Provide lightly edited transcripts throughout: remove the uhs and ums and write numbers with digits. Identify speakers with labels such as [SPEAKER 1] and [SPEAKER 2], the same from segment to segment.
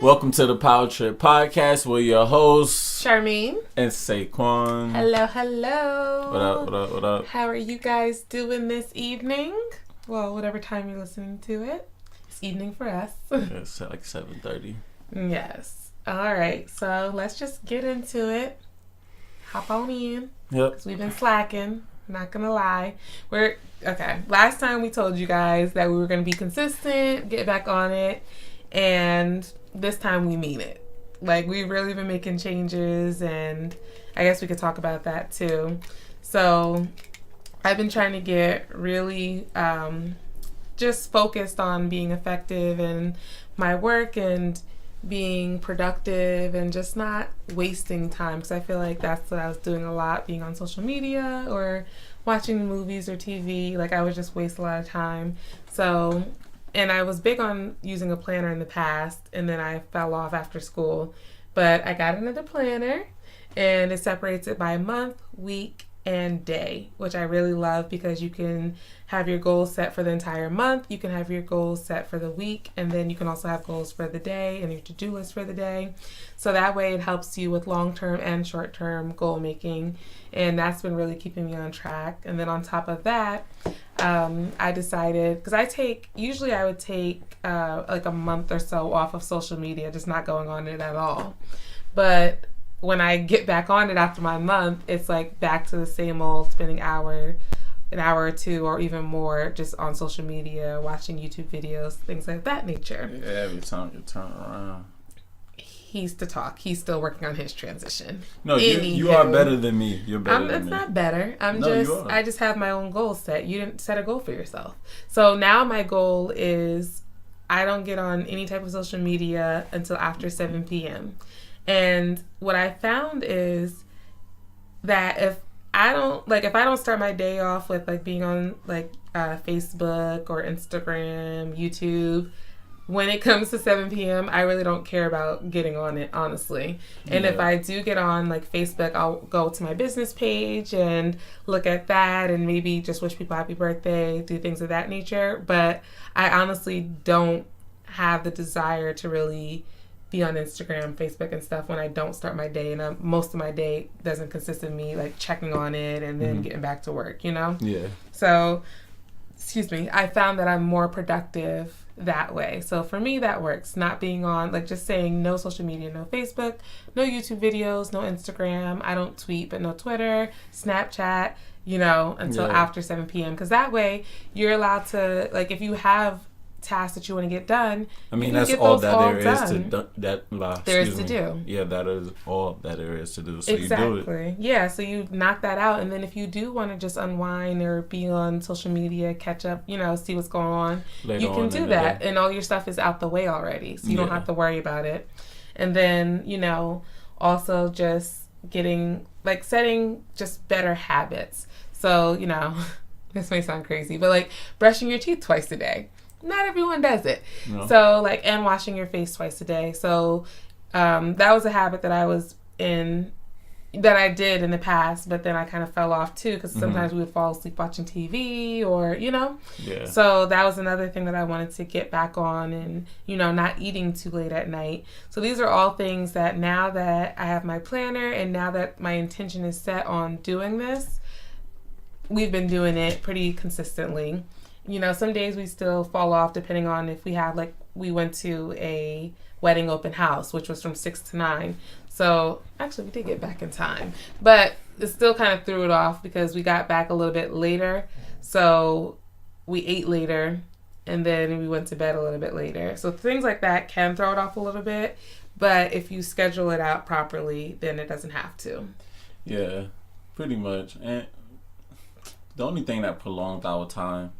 [SPEAKER 1] Welcome to the PowerTripPodcast. We're your hosts,
[SPEAKER 2] Charmaine
[SPEAKER 1] and Saquon.
[SPEAKER 2] Hello.
[SPEAKER 1] What up?
[SPEAKER 2] How are you guys doing this evening? Well, whatever time you're listening to it. It's evening for us.
[SPEAKER 1] It's like 7:30.
[SPEAKER 2] Yes. All right. So let's just get into it. Hop on in.
[SPEAKER 1] Yep.
[SPEAKER 2] Because we've been slacking. Not gonna lie. Okay. Last time we told you guys that we were gonna be consistent, get back on it, and this time we mean it. Like, we've really been making changes, and I guess we could talk about that too. So I've been trying to get really just focused on being effective in my work and being productive and just not wasting time, because I feel like that's what I was doing a lot, being on social media or watching movies or TV. Like, I would just waste a lot of time. So, and I was big on using a planner in the past, and then I fell off after school. But I got another planner, and it separates it by month, week, and day, which I really love, because you can have your goals set for the entire month, you can have your goals set for the week, and then you can also have goals for the day and your to-do list for the day. So that way it helps you with long-term and short-term goal making, and that's been really keeping me on track. And then on top of that, I decided, because usually I would take like a month or so off of social media, just not going on it at all. But when I get back on it after my month, it's like back to the same old, spending an hour or two or even more just on social media, watching YouTube videos, things like that nature.
[SPEAKER 1] Yeah, every time you turn around.
[SPEAKER 2] He's to talk. He's still working on his transition.
[SPEAKER 1] No, you are better than me. You're better than me.
[SPEAKER 2] It's not better.
[SPEAKER 1] You are.
[SPEAKER 2] I just have my own goals set. You didn't set a goal for yourself. So now my goal is I don't get on any type of social media until after 7 p.m. And what I found is that if I don't start my day off with like being on like Facebook or Instagram, YouTube, when it comes to 7 p.m., I really don't care about getting on it, honestly. And if I do get on like Facebook, I'll go to my business page and look at that and maybe just wish people happy birthday, do things of that nature. But I honestly don't have the desire to really be on Instagram, Facebook, and stuff when I don't start my day. And most of my day doesn't consist of me like checking on it and then getting back to work, you know?
[SPEAKER 1] Yeah.
[SPEAKER 2] So, I found that I'm more productive that way. So for me, that works. Not being on, like, just saying no social media, no Facebook, no YouTube videos, no Instagram. I don't tweet, but no Twitter, Snapchat, until after 7 p.m. Because that way you're allowed to, like, if you have tasks that you want to get done,
[SPEAKER 1] that's all that there is
[SPEAKER 2] to do.
[SPEAKER 1] Yeah, that is all that there is to do. So
[SPEAKER 2] exactly.
[SPEAKER 1] You do it.
[SPEAKER 2] Yeah, so you knock that out, and then if you do want to just unwind or be on social media, catch up, see what's going on, you can do that, and all your stuff is out the way already, so you don't have to worry about it. And then, also just setting just better habits. So, this may sound crazy, but like brushing your teeth twice a day. Not everyone does it. No. So, and washing your face twice a day. So, that was a habit that I did in the past, but then I kind of fell off too, because sometimes we would fall asleep watching TV or,
[SPEAKER 1] Yeah.
[SPEAKER 2] So that was another thing that I wanted to get back on, and, not eating too late at night. So these are all things that now that I have my planner and now that my intention is set on doing this, we've been doing it pretty consistently. Some days we still fall off depending on if we went to a wedding open house, which was from 6 to 9. So actually we did get back in time, but it still kind of threw it off because we got back a little bit later. So we ate later and then we went to bed a little bit later. So things like that can throw it off a little bit, but if you schedule it out properly, then it doesn't have to.
[SPEAKER 1] Yeah, pretty much. And the only thing that prolongs our time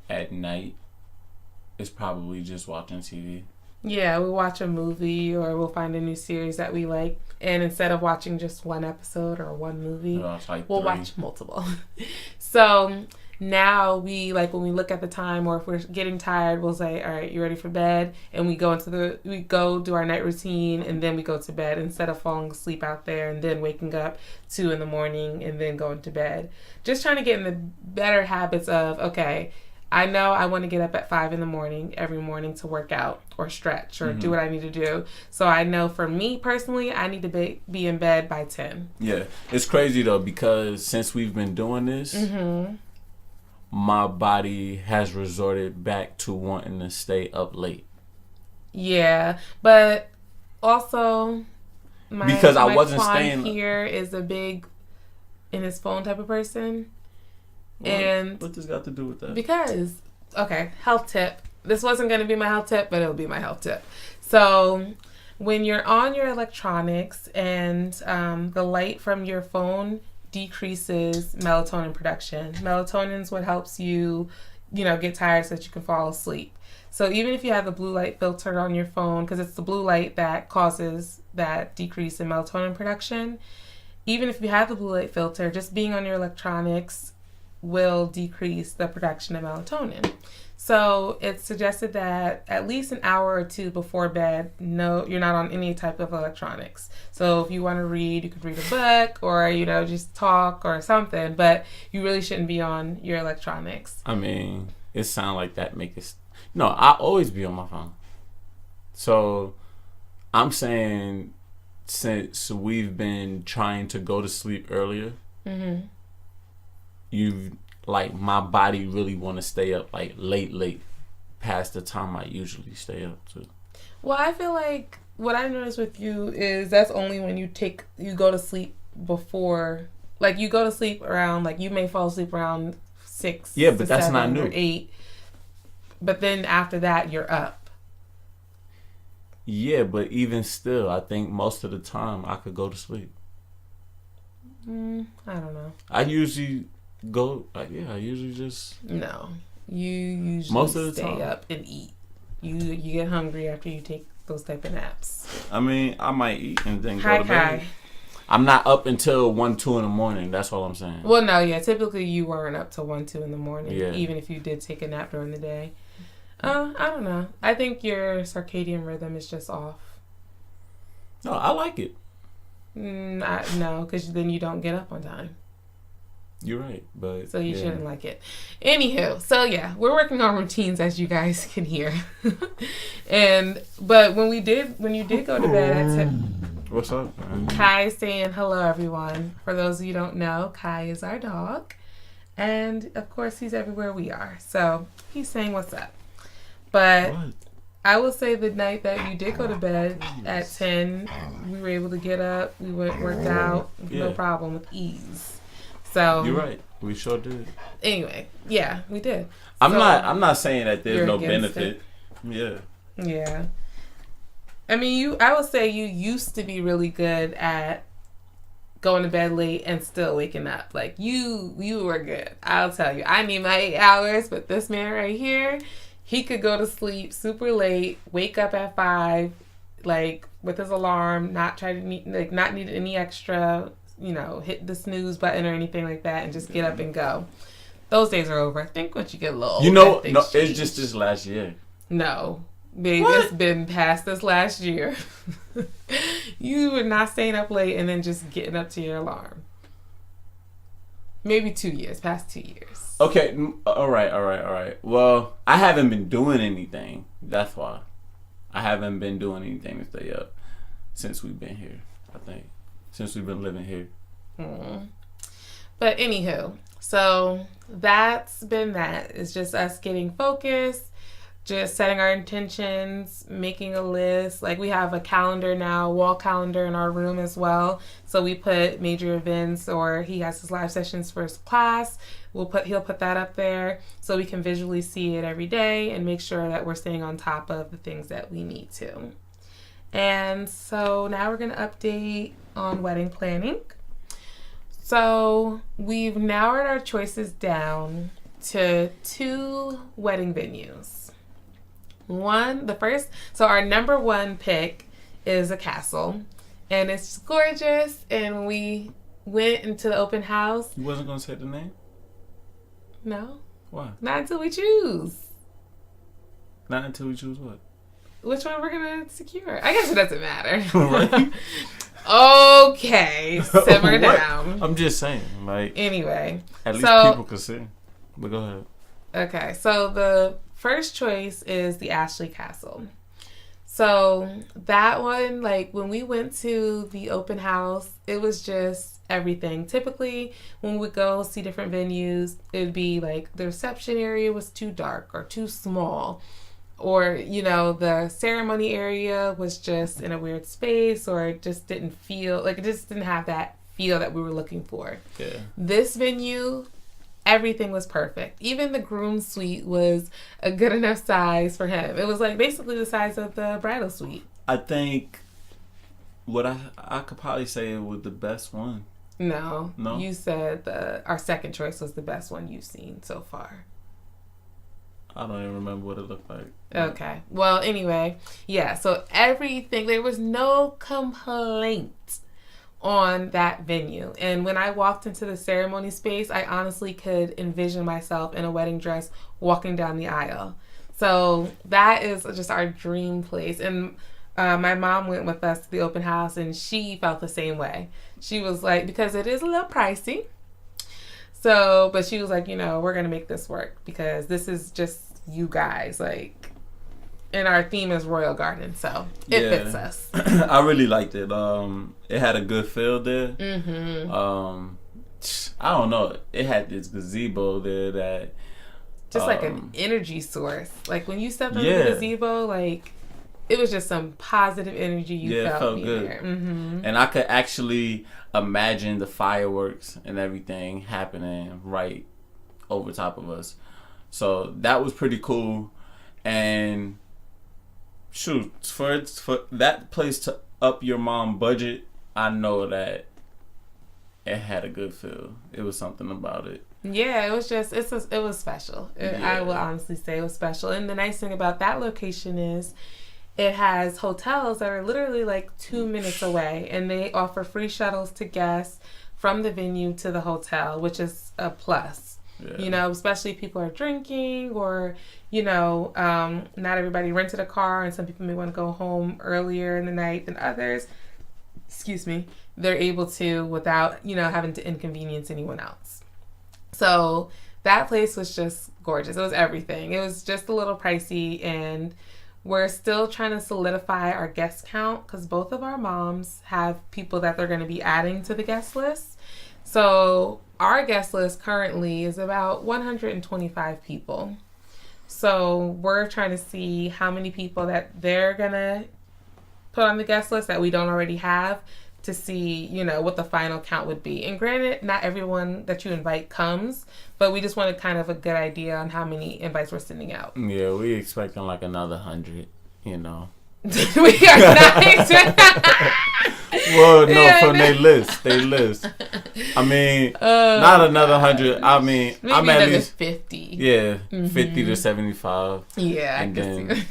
[SPEAKER 1] at night is probably just watching TV.
[SPEAKER 2] Yeah, we'll watch a movie or we'll find a new series that we like, and instead of watching just one episode or one movie, we'll watch multiple. So now when we look at the time, or if we're getting tired, we'll say, all right, you ready for bed? And we go do our night routine, and then we go to bed instead of falling asleep out there and then waking up 2 a.m. and then going to bed. Just trying to get in the better habits of, okay, I know I want to get up at 5 a.m. every morning to work out or stretch or do what I need to do. So I know for me personally, I need to be in bed by 10.
[SPEAKER 1] Yeah. It's crazy though, because since we've been doing this, my body has resorted back to wanting to stay up late.
[SPEAKER 2] Yeah. But also,
[SPEAKER 1] because I wasn't staying
[SPEAKER 2] here is a big in his phone type of person. And
[SPEAKER 1] what does got to do with that?
[SPEAKER 2] Because, okay, health tip. This wasn't going to be my health tip, but it'll be my health tip. So, when you're on your electronics and the light from your phone decreases melatonin production. Melatonin is what helps you, get tired so that you can fall asleep. So even if you have the blue light filter on your phone, because it's the blue light that causes that decrease in melatonin production, even if you have the blue light filter, just being on your electronics will decrease the production of melatonin. So it's suggested that at least an hour or two before bed, you're not on any type of electronics. So if you want to read, you could read a book or, just talk or something, but you really shouldn't be on your electronics.
[SPEAKER 1] I mean, it sounds like that make it... No, I always be on my phone. So I'm saying since we've been trying to go to sleep earlier, my body really want to stay up late past the time I usually stay up too.
[SPEAKER 2] Well, I feel like what I noticed with you is that's only when you go to sleep before, you go to sleep around, you may fall asleep around 6.
[SPEAKER 1] Yeah, but that's not new.
[SPEAKER 2] Or 8. But then after that, you're up.
[SPEAKER 1] Yeah, but even still, I think most of the time I could go to sleep.
[SPEAKER 2] I don't know.
[SPEAKER 1] I usually go. I usually just.
[SPEAKER 2] No, you usually
[SPEAKER 1] most of the
[SPEAKER 2] stay
[SPEAKER 1] time
[SPEAKER 2] up and eat. You get hungry after you take those type of naps.
[SPEAKER 1] I mean, I might eat and then go to bed. I'm not up until 1, 2 in the morning. That's all I'm saying.
[SPEAKER 2] Well, no, yeah. Typically, you weren't up till 1, 2 in the morning.
[SPEAKER 1] Yeah.
[SPEAKER 2] Even if you did take a nap during the day. I don't know. I think your circadian rhythm is just off.
[SPEAKER 1] No, I like it.
[SPEAKER 2] No, because then you don't get up on time.
[SPEAKER 1] You're right, but
[SPEAKER 2] so you shouldn't like it. Anywho, so yeah, we're working on routines, as you guys can hear. But when you did go to bed at 10.
[SPEAKER 1] What's up, man?
[SPEAKER 2] Kai is saying hello, everyone. For those of you who don't know, Kai is our dog, and of course he's everywhere we are. So he's saying what's up. But what? I will say the night that you did go to bed at 10, we were able to get up. We worked out with no problem, with ease. So
[SPEAKER 1] you're right. We sure did.
[SPEAKER 2] Anyway, yeah, we did.
[SPEAKER 1] I'm not saying that there's no benefit. Yeah.
[SPEAKER 2] Yeah. I mean, I would say you used to be really good at going to bed late and still waking up. You were good. I'll tell you. I need my 8 hours, but this man right here, he could go to sleep super late, wake up at 5, with his alarm, not need any extra, hit the snooze button or anything like that, and just get up and go. Those days are over. I think once you get a little older,
[SPEAKER 1] no, it's just this last year.
[SPEAKER 2] No, babe, it's been past this last year. You were not staying up late and then just getting up to your alarm. Maybe 2 years, past 2 years.
[SPEAKER 1] Okay, all right. Well, I haven't been doing anything. That's why. I haven't been doing anything to stay up since we've been here, I think. Since we've been living here.
[SPEAKER 2] But anywho, so that's been that. It's just us getting focused, just setting our intentions, making a list. We have a calendar now, wall calendar in our room as well. So we put major events, or he has his live sessions for his class. He'll put that up there so we can visually see it every day and make sure that we're staying on top of the things that we need to. And so now we're going to update on wedding planning. So we've narrowed our choices down to 2 wedding venues. So our number 1 pick is a castle, and it's gorgeous. And when we went into the open house,
[SPEAKER 1] you wasn't gonna say the name?
[SPEAKER 2] No.
[SPEAKER 1] Why?
[SPEAKER 2] Not until we choose.
[SPEAKER 1] Not until we choose what?
[SPEAKER 2] Which one we're gonna secure? I guess it doesn't matter.
[SPEAKER 1] Right.
[SPEAKER 2] Okay, simmer down.
[SPEAKER 1] I'm just saying,
[SPEAKER 2] Anyway,
[SPEAKER 1] at least people can see. But go ahead.
[SPEAKER 2] Okay, so the first choice is the Ashley Castle. So that one, like when we went to the open house, it was just everything. Typically, when we go see different venues, it'd be like the reception area was too dark or too small, or the ceremony area was just in a weird space, or it just didn't feel like it just didn't have that feel that we were looking for.
[SPEAKER 1] Yeah.
[SPEAKER 2] This venue, everything was perfect. Even the groom suite was a good enough size for him. It was like basically the size of the bridal suite.
[SPEAKER 1] I think what I could probably say it was the best one.
[SPEAKER 2] No.
[SPEAKER 1] No?
[SPEAKER 2] You said our second choice was the best one you've seen so far.
[SPEAKER 1] I don't even remember what it looked like.
[SPEAKER 2] Okay. Well, anyway, yeah. So everything, there was no complaint on that venue. And when I walked into the ceremony space, I honestly could envision myself in a wedding dress walking down the aisle. So that is just our dream place. And my mom went with us to the open house, and she felt the same way. She was like, because it is a little pricey. So, but she was like, we're going to make this work because this is just you guys. Like, and our theme is Royal Garden, so it fits us.
[SPEAKER 1] I really liked it. It had a good feel there.
[SPEAKER 2] Mm-hmm.
[SPEAKER 1] I don't know. It had this gazebo there that
[SPEAKER 2] just like an energy source. Like when you step into the gazebo, like it was just some positive energy you felt. It felt good. There. Mm-hmm.
[SPEAKER 1] And I could actually imagine the fireworks and everything happening right over top of us. So that was pretty cool. And shoot, for that place to up your mom budget, I know that it had a good feel. It was something about it.
[SPEAKER 2] Yeah, it was just it was special. I will honestly say it was special. And the nice thing about that location is it has hotels that are literally like 2 minutes away, and they offer free shuttles to guests from the venue to the hotel, which is a plus. Yeah. Especially if people are drinking or, not everybody rented a car, and some people may want to go home earlier in the night than others. Excuse me. They're able to without, having to inconvenience anyone else. So that place was just gorgeous. It was everything. It was just a little pricey, and we're still trying to solidify our guest count because both of our moms have people that they're going to be adding to the guest list. So our guest list currently is about 125 people. So we're trying to see how many people that they're going to put on the guest list that we don't already have to see, what the final count would be. And granted, not everyone that you invite comes, but we just wanted kind of a good idea on how many invites we're sending out.
[SPEAKER 1] Yeah, we expecting like another 100, We are not. Well, no, from their list. I mean, not another 100. I mean,
[SPEAKER 2] maybe
[SPEAKER 1] I'm at least
[SPEAKER 2] 50.
[SPEAKER 1] Yeah, 50 to 75.
[SPEAKER 2] Yeah,
[SPEAKER 1] and then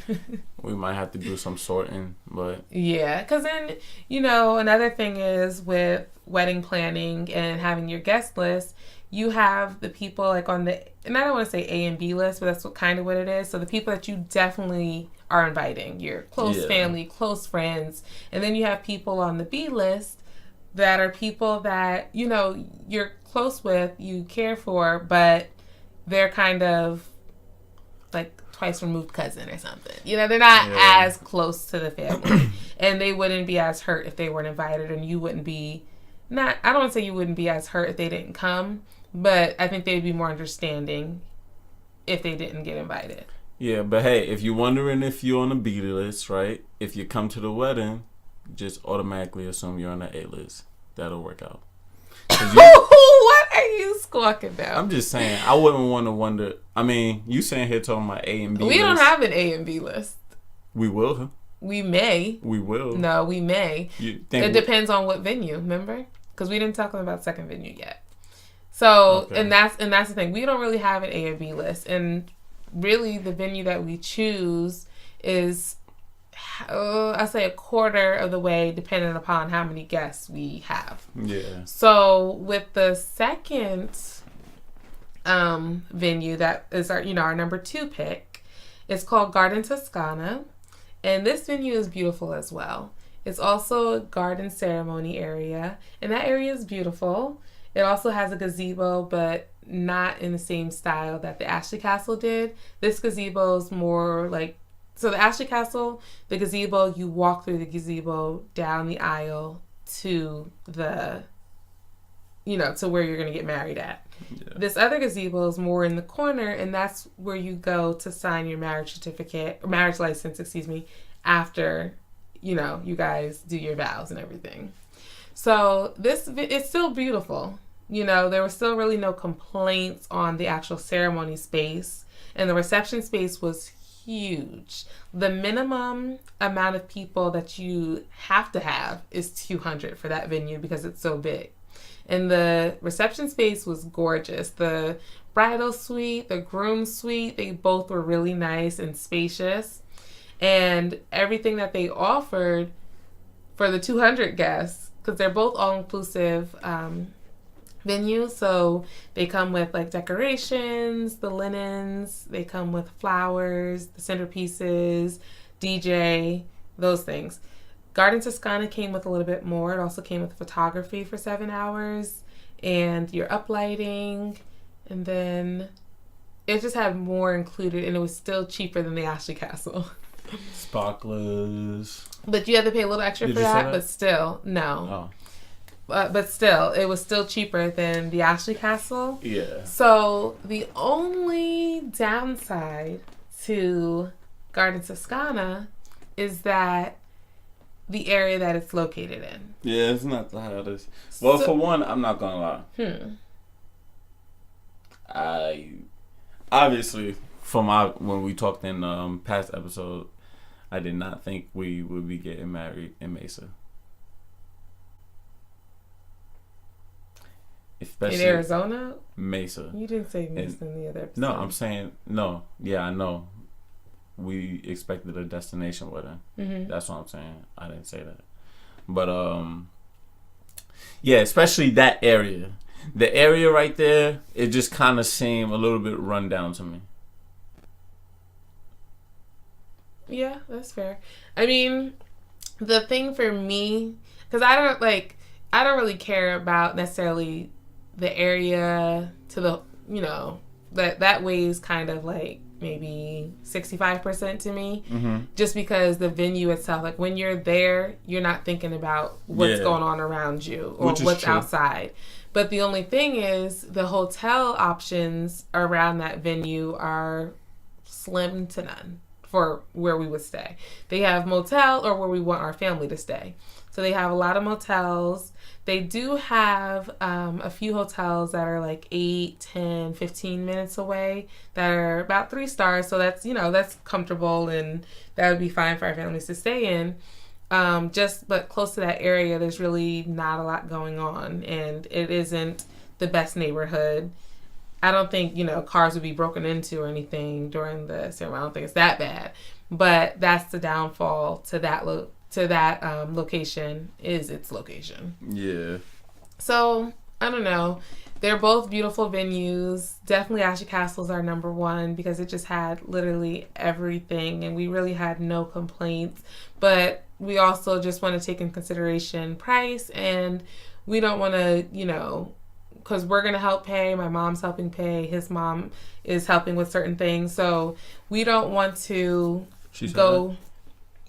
[SPEAKER 1] we might have to do some sorting, but
[SPEAKER 2] yeah, because then another thing is with wedding planning and having your guest list, you have the people like on the, and I don't want to say A and B list, but that's kind of what it is. So the people that you definitely are inviting, your close family, close friends, and then you have people on the B list that are people that you're close with, you care for, but they're kind of like twice removed cousin or something. They're not as close to the family, and they wouldn't be as hurt if they weren't invited, and you wouldn't be I don't want to say you wouldn't be as hurt if they didn't come, but I think they'd be more understanding if they didn't get invited.
[SPEAKER 1] Yeah, but hey, if you're wondering if you're on the B list, right? If you come to the wedding, just automatically assume you're on the A list. That'll work out.
[SPEAKER 2] What are you squawking about?
[SPEAKER 1] I'm just saying, I wouldn't want to wonder. I mean, you saying here talking about A and B
[SPEAKER 2] We don't have an A and B list.
[SPEAKER 1] We will, huh?
[SPEAKER 2] We may.
[SPEAKER 1] We will.
[SPEAKER 2] No, we may. It depends on what venue, remember? Because we didn't talk about second venue yet. So, okay. and that's the thing. We don't really have an A and B list. And really, the venue that we choose is, I'll say a quarter of the way, depending upon how many guests we have.
[SPEAKER 1] Yeah.
[SPEAKER 2] So, with the second venue that is our number 2 pick, it's called Garden Tuscana. And this venue is beautiful as well. It's also a garden ceremony area, and that area is beautiful. It also has a gazebo, but not in the same style that the Ashley Castle did. This gazebo's more like, so the Ashley Castle, the gazebo, you walk through the gazebo down the aisle to the, to where you're going to get married at. Yeah. This other gazebo is more in the corner, and that's where you go to sign your marriage certificate, or marriage license, after, you guys do your vows and everything. So it's still beautiful. There was still really no complaints on the actual ceremony space, and the reception space was huge. The minimum amount of people that you have to have is 200 for that venue because it's so big. And the reception space was gorgeous. The bridal suite, the groom suite, they both were really nice and spacious. And everything that they offered for the 200 guests, because they're both all-inclusive venues, so they come with like decorations, the linens, they come with flowers, the centerpieces, DJ, those things. Garden Tuscana came with a little bit more. It also came with photography for 7 hours and your uplighting, and then it just had more included, and it was still cheaper than the Ashley Castle.
[SPEAKER 1] Sparklers.
[SPEAKER 2] But you had to pay a little extra for that, but still, no. Oh. But still, it was still cheaper than the Ashley Castle.
[SPEAKER 1] Yeah.
[SPEAKER 2] So the only downside to Garden Tuscana is that the area that it's located in.
[SPEAKER 1] Yeah, it's not the hottest. Well, for one, I'm not gonna lie. I obviously, when we talked in past episode, I did not think we would be getting married in Mesa. Especially
[SPEAKER 2] in Arizona?
[SPEAKER 1] Mesa.
[SPEAKER 2] You didn't say Mesa in the other episode.
[SPEAKER 1] No, I'm saying, no. Yeah, I know. We expected a destination wedding. Mm-hmm. That's what I'm saying. I didn't say that. But, yeah, especially that area. The area right there, it just kind of seemed a little bit run down to me.
[SPEAKER 2] Yeah, that's fair. I mean, the thing for me, because I don't really care about necessarily the area to the, that weighs kind of like maybe 65% to me, just because the venue itself, like when you're there, you're not thinking about what's going on around you or what's outside. But the only thing is the hotel options around that venue are slim to none for where we would stay. They have motel or where we want our family to stay. So they have a lot of motels. They do have a few hotels that are like 8, 10, 15 minutes away that are about 3 stars. So that's, that's comfortable, and that would be fine for our families to stay in. But close to that area, there's really not a lot going on, and it isn't the best neighborhood. I don't think, cars would be broken into or anything during the ceremony. I don't think it's that bad. But that's the downfall to that location, is its location.
[SPEAKER 1] Yeah.
[SPEAKER 2] So, I don't know. They're both beautiful venues. Definitely Ashley Castle's our number one because it just had literally everything, and we really had no complaints. But we also just want to take in consideration price, and we don't want to, because we're going to help pay. My mom's helping pay. His mom is helping with certain things. So we don't want to go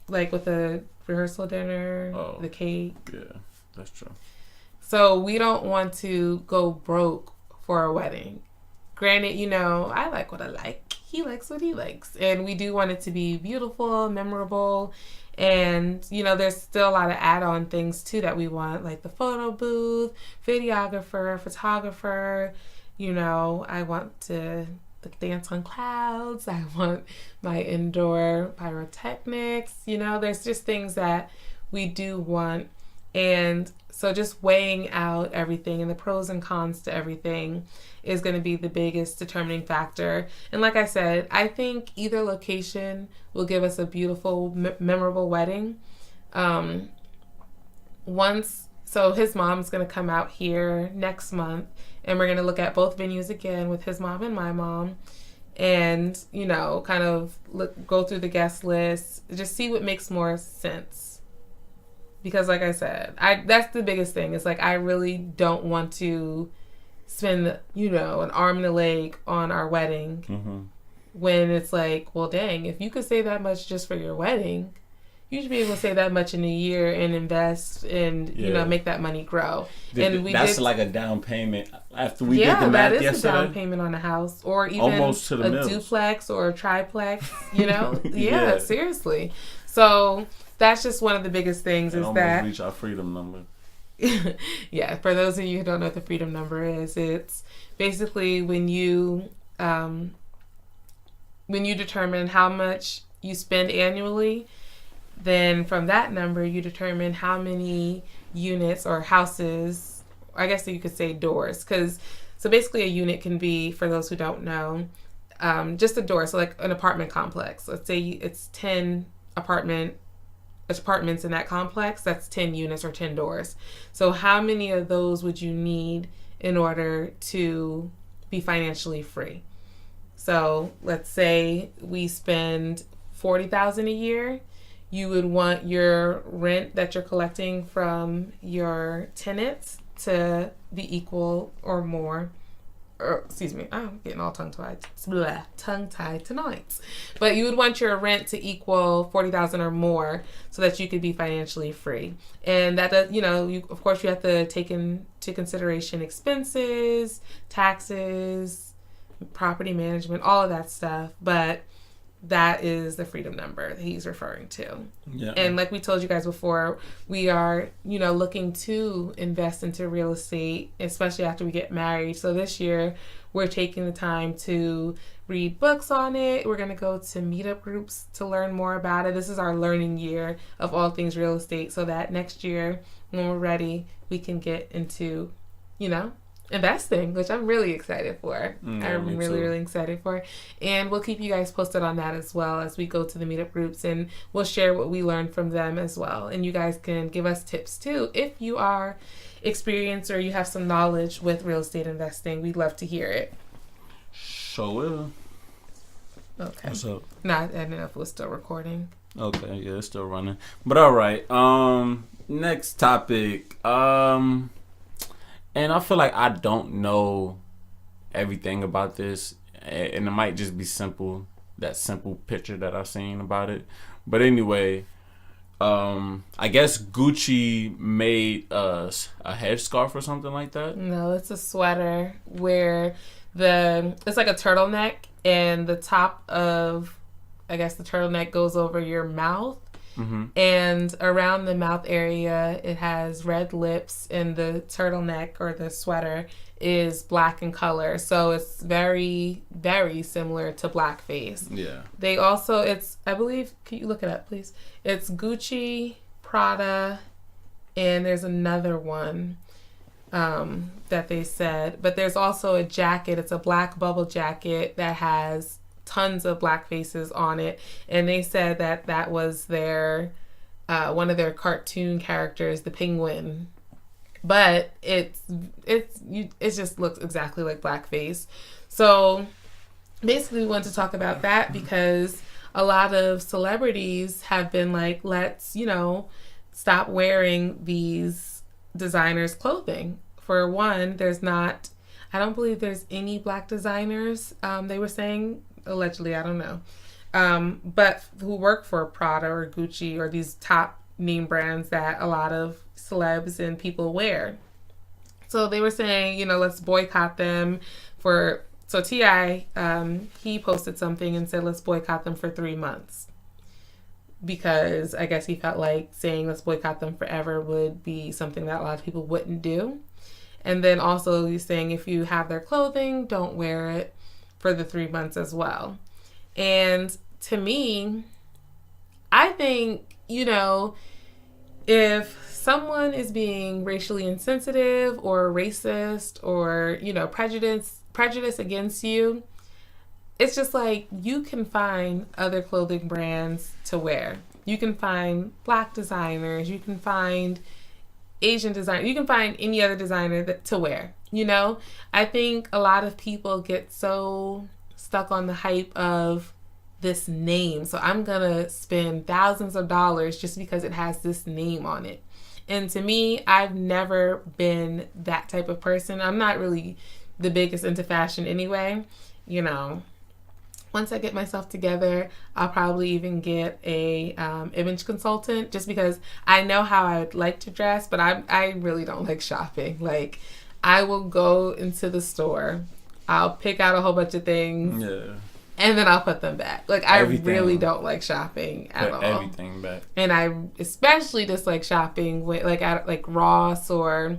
[SPEAKER 2] like with a rehearsal dinner, the cake.
[SPEAKER 1] Yeah, that's true.
[SPEAKER 2] So we don't want to go broke for a wedding. Granted, I like what I like. He likes what he likes. And we do want it to be beautiful, memorable. And, there's still a lot of add-on things, too, that we want, like the photo booth, videographer, photographer. I want to dance on clouds. I want my indoor pyrotechnics. There's just things that we do want. And so just weighing out everything and the pros and cons to everything is going to be the biggest determining factor. And like I said, I think either location will give us a beautiful, memorable wedding. So his mom's going to come out here next month, and we're going to look at both venues again with his mom and my mom, and, kind of go through the guest list, just see what makes more sense. Because like I said, that's the biggest thing. It's like I really don't want to spend, an arm and a leg on our wedding.
[SPEAKER 1] Mm-hmm.
[SPEAKER 2] When it's like, well, dang, if you could save that much just for your wedding, you should be able to save that much in a year and invest and, make that money grow.
[SPEAKER 1] That's like a down payment. After we did the math yesterday.
[SPEAKER 2] Yeah, that is a down payment on a house. Or even
[SPEAKER 1] almost to the
[SPEAKER 2] a duplex or a triplex, Yeah, seriously. So that's just one of the biggest things is that...
[SPEAKER 1] reach our freedom number.
[SPEAKER 2] Yeah, for those of you who don't know what the freedom number is, it's basically when you determine how much you spend annually, then from that number you determine how many units or houses, I guess you could say doors, so basically a unit can be, for those who don't know, just a door. So like an apartment complex, let's say it's 10 apartments in that complex, that's 10 units or 10 doors. So how many of those would you need in order to be financially free? So let's say we spend $40,000 a year. You would want your rent that you're collecting from your tenants to be equal or more. Excuse me, I'm getting all tongue-tied tonight. But you would want your rent to equal $40,000 or more so that you could be financially free. And that does, of course, you have to take into consideration expenses, taxes, property management, all of that stuff. But that is the freedom number that he's referring to. Yeah. And like we told you guys before, we are, looking to invest into real estate, especially after we get married. So this year, we're taking the time to read books on it. We're going to go to meetup groups to learn more about it. This is our learning year of all things real estate, so that next year, when we're ready, we can get into, investing, which I'm really excited for. I'm really excited for. And we'll keep you guys posted on that as well as we go to the meetup groups, and we'll share what we learned from them as well. And you guys can give us tips too. If you are experienced or you have some knowledge with real estate investing, we'd love to hear it.
[SPEAKER 1] Sure will.
[SPEAKER 2] Okay.
[SPEAKER 1] What's up?
[SPEAKER 2] No, I didn't know if it was still recording.
[SPEAKER 1] Okay, yeah, it's still running. But all right. Next topic. And I feel like I don't know everything about this, and it might just be that simple picture that I've seen about it. But anyway, I guess Gucci made a headscarf or something like that.
[SPEAKER 2] No, it's a sweater where it's like a turtleneck, and the top of, I guess, the turtleneck goes over your mouth. Mm-hmm. And around the mouth area, it has red lips, and the turtleneck or the sweater is black in color. So it's very, very similar to Blackface. Yeah. They also, I believe, can you look it up, please? It's Gucci, Prada, and there's another one that they said. But there's also a jacket. It's a black bubble jacket that has tons of black faces on it, and they said that was their one of their cartoon characters, the penguin, but it just looks exactly like Blackface. So basically we want to talk about that because a lot of celebrities have been like, let's stop wearing these designers' clothing. For one, I don't believe there's any black designers, they were saying, allegedly, I don't know, but who work for Prada or Gucci or these top name brands that a lot of celebs and people wear. So they were saying, let's boycott them so T.I., he posted something and said, let's boycott them for 3 months. Because I guess he felt like saying let's boycott them forever would be something that a lot of people wouldn't do. And then also he's saying if you have their clothing, don't wear it for the 3 months as well. And to me, I think, if someone is being racially insensitive or racist or, prejudice against you, it's just like you can find other clothing brands to wear. You can find black designers, you can find Asian designer, you can find any other designer to wear. I think a lot of people get so stuck on the hype of this name. So I'm going to spend thousands of dollars just because it has this name on it. And to me, I've never been that type of person. I'm not really the biggest into fashion anyway. You know, once I get myself together, I'll probably even get a image consultant, just because I know how I would like to dress, but I really don't like shopping. Like, I will go into the store, I'll pick out a whole bunch of things, and then I'll put them back. Like, I really don't like shopping at all.
[SPEAKER 1] Everything back.
[SPEAKER 2] And I especially dislike shopping with, like, at like Ross or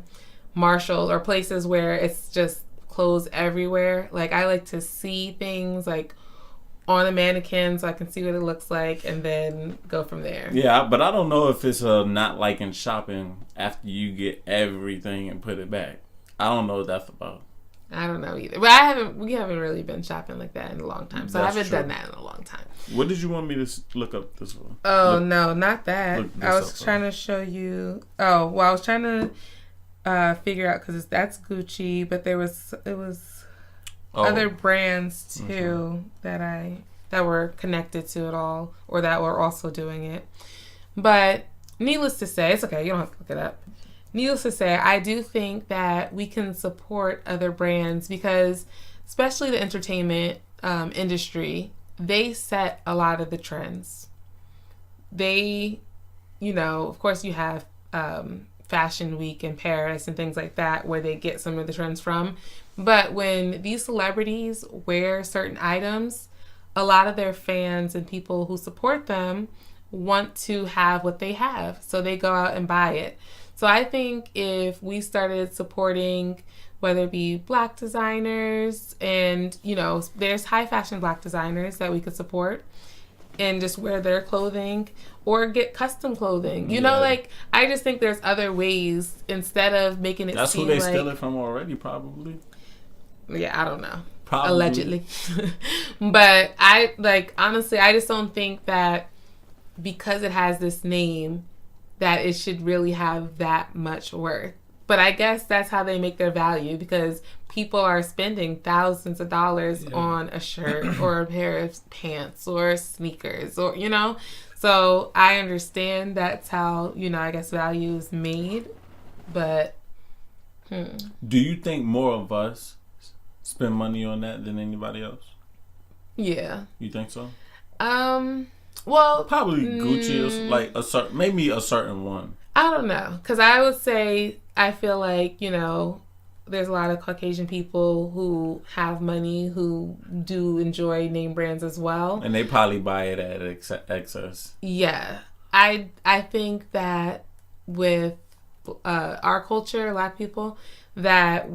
[SPEAKER 2] Marshall or places where it's just clothes everywhere. Like, I like to see things like on a mannequin so I can see what it looks like and then go from there.
[SPEAKER 1] Yeah, but I don't know if it's not liking shopping after you get everything and put it back. I don't know what that's about.
[SPEAKER 2] I don't know either. But we haven't really been shopping like that in a long time. So I haven't done that in a long time.
[SPEAKER 1] What did you want me to look up this one?
[SPEAKER 2] Oh, no, not that. I was trying to show you. Oh, well, I was trying to figure out, because that's Gucci, but it was other brands too that were connected to it all, or that were also doing it. But needless to say, it's okay, you don't have to look it up. Needless to say, I do think that we can support other brands, because especially the entertainment industry, they set a lot of the trends. They, you know, of course you have Fashion Week in Paris and things like that where they get some of the trends from. But when these celebrities wear certain items, a lot of their fans and people who support them want to have what they have. So they go out and buy it. So I think if we started supporting, whether it be Black designers, and, you know, there's high fashion Black designers that we could support and just wear their clothing, or get custom clothing. You know, like, I just think there's other ways instead of making it
[SPEAKER 1] That's
[SPEAKER 2] seem
[SPEAKER 1] who they
[SPEAKER 2] like,
[SPEAKER 1] steal it from already, probably.
[SPEAKER 2] Yeah, I don't know.
[SPEAKER 1] Probably.
[SPEAKER 2] Allegedly. But honestly, I just don't think that because it has this name that it should really have that much worth. But I guess that's how they make their value, because people are spending thousands of dollars on a shirt or a pair of pants or sneakers, or, you know. So I understand that's how, you know, I guess value is made. But
[SPEAKER 1] do you think more of us spend money on that than anybody else?
[SPEAKER 2] Yeah.
[SPEAKER 1] You think so?
[SPEAKER 2] Well,
[SPEAKER 1] probably Gucci is like maybe a certain one.
[SPEAKER 2] I don't know, because I would say, I feel like, you know, there's a lot of Caucasian people who have money who do enjoy name brands as well,
[SPEAKER 1] and they probably buy it at excess.
[SPEAKER 2] Yeah, I think that with our culture, Black people, that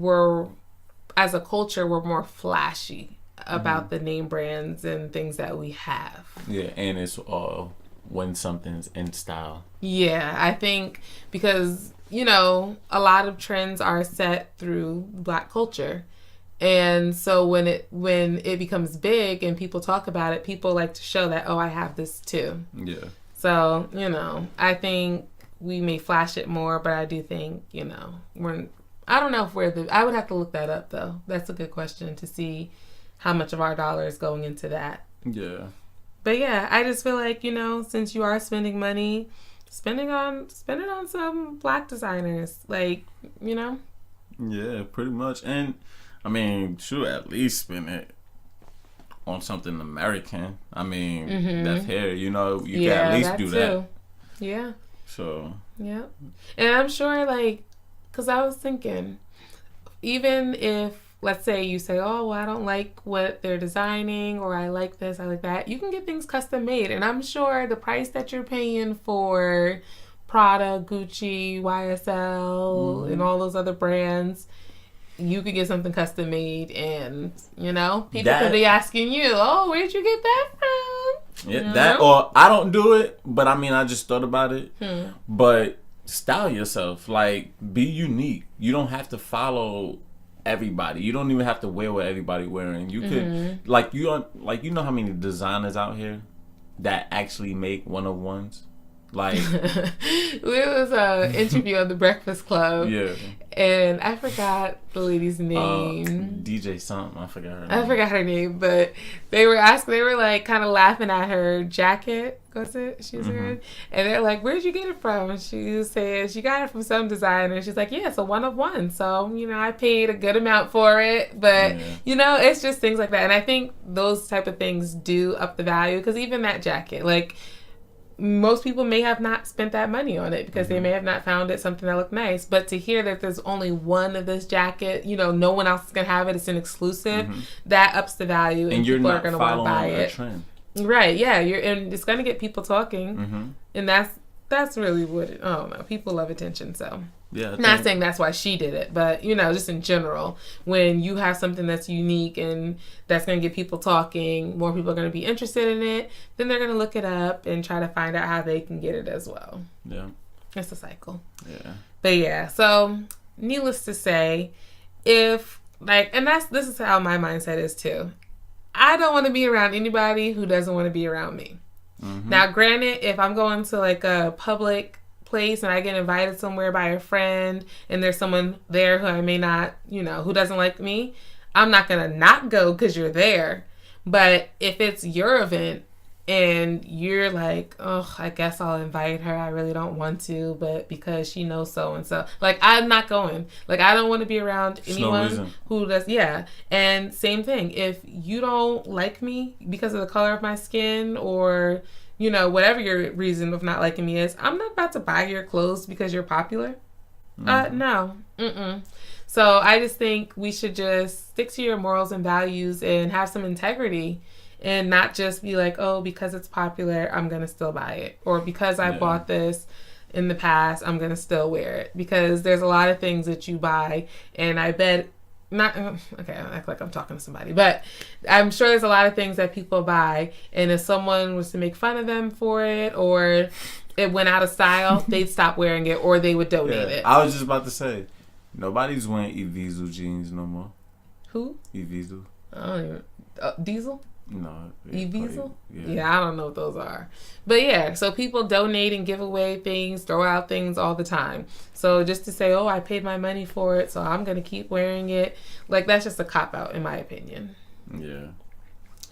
[SPEAKER 2] as a culture, we're more flashy about the name brands and things that we have. Yeah,
[SPEAKER 1] and it's when something's in style.
[SPEAKER 2] Yeah, I think because, you know, a lot of trends are set through Black culture. And so when it becomes big and people talk about it, people like to show that, oh, I have this too.
[SPEAKER 1] Yeah.
[SPEAKER 2] So, you know, I think we may flash it more, but I do think, you know, I don't know if I would have to look that up though. That's a good question to see how much of our dollar is going into that.
[SPEAKER 1] Yeah.
[SPEAKER 2] But yeah, I just feel like, you know, since you are spending money, spend it on some Black designers, like, you know.
[SPEAKER 1] Yeah, pretty much. And I mean, should at least spend it on something American. I mean, that's here, you know, you can at least do that.
[SPEAKER 2] Yeah.
[SPEAKER 1] So.
[SPEAKER 2] Yeah. And I'm sure, like, because I was thinking, even if, let's say you say, oh, well, I don't like what they're designing, or I like this, I like that. You can get things custom made. And I'm sure the price that you're paying for Prada, Gucci, YSL, and all those other brands, you could get something custom made. And, you know, people could be asking you, oh, where'd you get that from?
[SPEAKER 1] Yeah, that, or I don't do it, but I mean, I just thought about it. But style yourself. Like, be unique. You don't have to follow everybody. You don't even have to wear what everybody wearing. You could you know how many designers out here that actually make one-of-ones? Like,
[SPEAKER 2] there was an interview on the Breakfast Club.
[SPEAKER 1] yeah.
[SPEAKER 2] And I forgot the lady's name.
[SPEAKER 1] DJ something. I forgot her name.
[SPEAKER 2] But they were like kind of laughing at her jacket. Was it? She was wearing? And they're like, where'd you get it from? And she said she got it from some designer. She's like, yeah, it's a one of one. So, I paid a good amount for it. But, it's just things like that. And I think those type of things do up the value. Because even that jacket, like, most people may have not spent that money on it because they may have not found it something that looked nice. But to hear that there's only one of this jacket, no one else is going to have it, it's an exclusive, that ups the value and people are going to want to buy it. Trend. Right, yeah. And it's going to get people talking. And that's really what I don't know. People love attention, so. Yeah, not saying that's why she did it, but just in general, when you have something that's unique and that's going to get people talking, more people are going to be interested in it, then they're going to look it up and try to find out how they can get it as well. Yeah. It's a cycle. Yeah. But yeah, so needless to say, this is how my mindset is too. I don't want to be around anybody who doesn't want to be around me. Now, granted, if I'm going to like a public place and I get invited somewhere by a friend and there's someone there who I may not, who doesn't like me, I'm not going to not go because you're there. But if it's your event and you're like, oh, I guess I'll invite her. I really don't want to, but because she knows so-and-so. Like, I'm not going. Like, I don't want to be around anyone who does, yeah. And same thing. If you don't like me because of the color of my skin or whatever your reason of not liking me is, I'm not about to buy your clothes because you're popular. No. So I just think we should just stick to your morals and values and have some integrity and not just be like, oh, because it's popular, I'm going to still buy it. Or because I bought this in the past, I'm going to still wear it. Because there's a lot of things that you buy, and I bet okay, I act like I'm talking to somebody, but I'm sure there's a lot of things that people buy, and if someone was to make fun of them for it or it went out of style, they'd stop wearing it or they would donate it.
[SPEAKER 1] I was just about to say, nobody's wearing Evisu jeans no more.
[SPEAKER 2] Who?
[SPEAKER 1] Evisu.
[SPEAKER 2] I don't even. Diesel?
[SPEAKER 1] No.
[SPEAKER 2] E-Diesel? Yeah, I don't know what those are. But yeah, so people donate and give away things, throw out things all the time. So just to say, oh, I paid my money for it, so I'm going to keep wearing it. Like, that's just a cop-out, in my opinion. Yeah.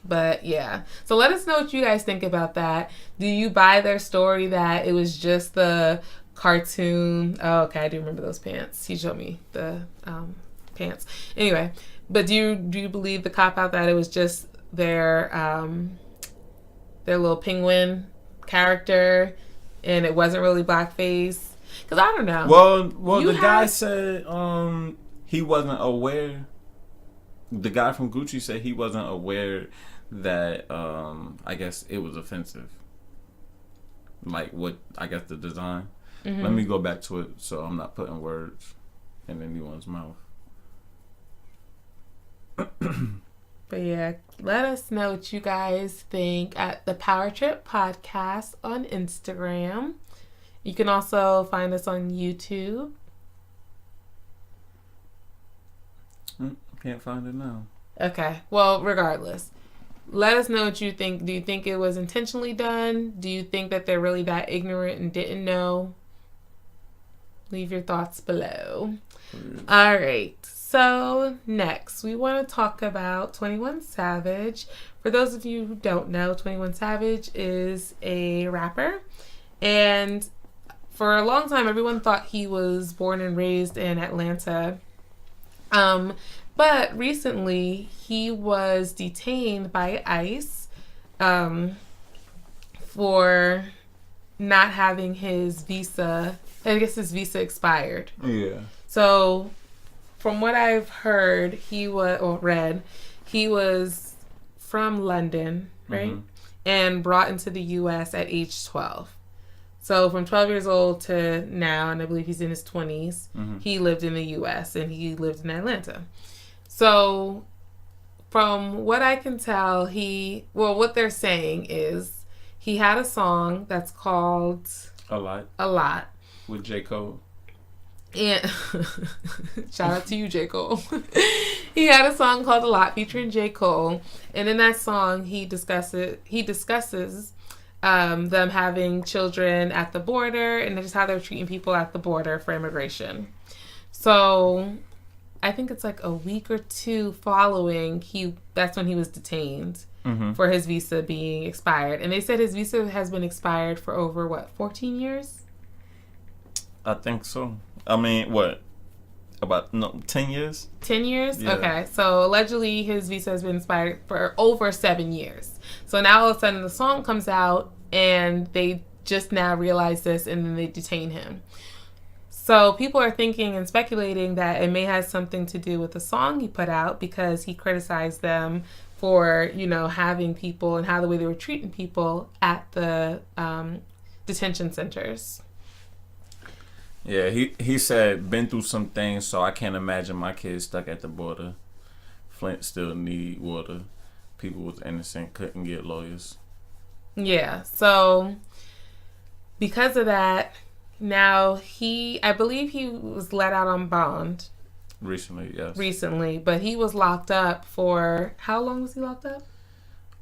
[SPEAKER 2] But yeah. So let us know what you guys think about that. Do you buy their story that it was just the cartoon? Oh, okay, I do remember those pants. He showed me the pants. Anyway, but do you believe the cop-out that it was just their little penguin character and it wasn't really blackface? Because I don't know.
[SPEAKER 1] Well, the guy said he wasn't aware. The guy from Gucci said he wasn't aware that I guess it was offensive. Like what I guess the design. Let me go back to it so I'm not putting words in anyone's mouth.
[SPEAKER 2] But yeah, let us know what you guys think at the Power Trip Podcast on Instagram. You can also find us on YouTube.
[SPEAKER 1] Can't find it now.
[SPEAKER 2] Okay. Well, regardless, let us know what you think. Do you think it was intentionally done? Do you think that they're really that ignorant and didn't know? Leave your thoughts below. All right. So next, we want to talk about 21 Savage. For those of you who don't know, 21 Savage is a rapper. And for a long time, everyone thought he was born and raised in Atlanta. But recently, he was detained by ICE for not having his visa. I guess his visa expired. Yeah. So from what I've heard, read, he was from London, right? Mm-hmm. And brought into the U.S. at age 12. So from 12 years old to now, and I believe he's in his 20s, he lived in the U.S. and he lived in Atlanta. So from what I can tell, what they're saying is he had a song that's called A Lot.
[SPEAKER 1] With J. Cole.
[SPEAKER 2] And shout out to you, J. Cole. He had a song called A Lot featuring J. Cole. And in that song, he discusses them having children at the border, and just how they were treating people at the border for immigration. So I think it's like a week or two following, that's when he was detained for his visa being expired. And they said his visa has been expired for over, 14 years?
[SPEAKER 1] I think so. I mean, what? About 10 years?
[SPEAKER 2] 10 years?
[SPEAKER 1] Yeah.
[SPEAKER 2] Okay. So allegedly his visa has been expired for over 7 years. So now all of a sudden the song comes out and they just now realize this and then they detain him. So people are thinking and speculating that it may have something to do with the song he put out because he criticized them for, having people and how the way they were treating people at the detention centers.
[SPEAKER 1] Yeah, he said, been through some things, so I can't imagine my kids stuck at the border. Flint still need water. People was innocent, couldn't get lawyers. Yeah,
[SPEAKER 2] so because of that, now I believe he was let out on bond.
[SPEAKER 1] Recently, yes.
[SPEAKER 2] Recently, but he was locked up for, how long was he locked up?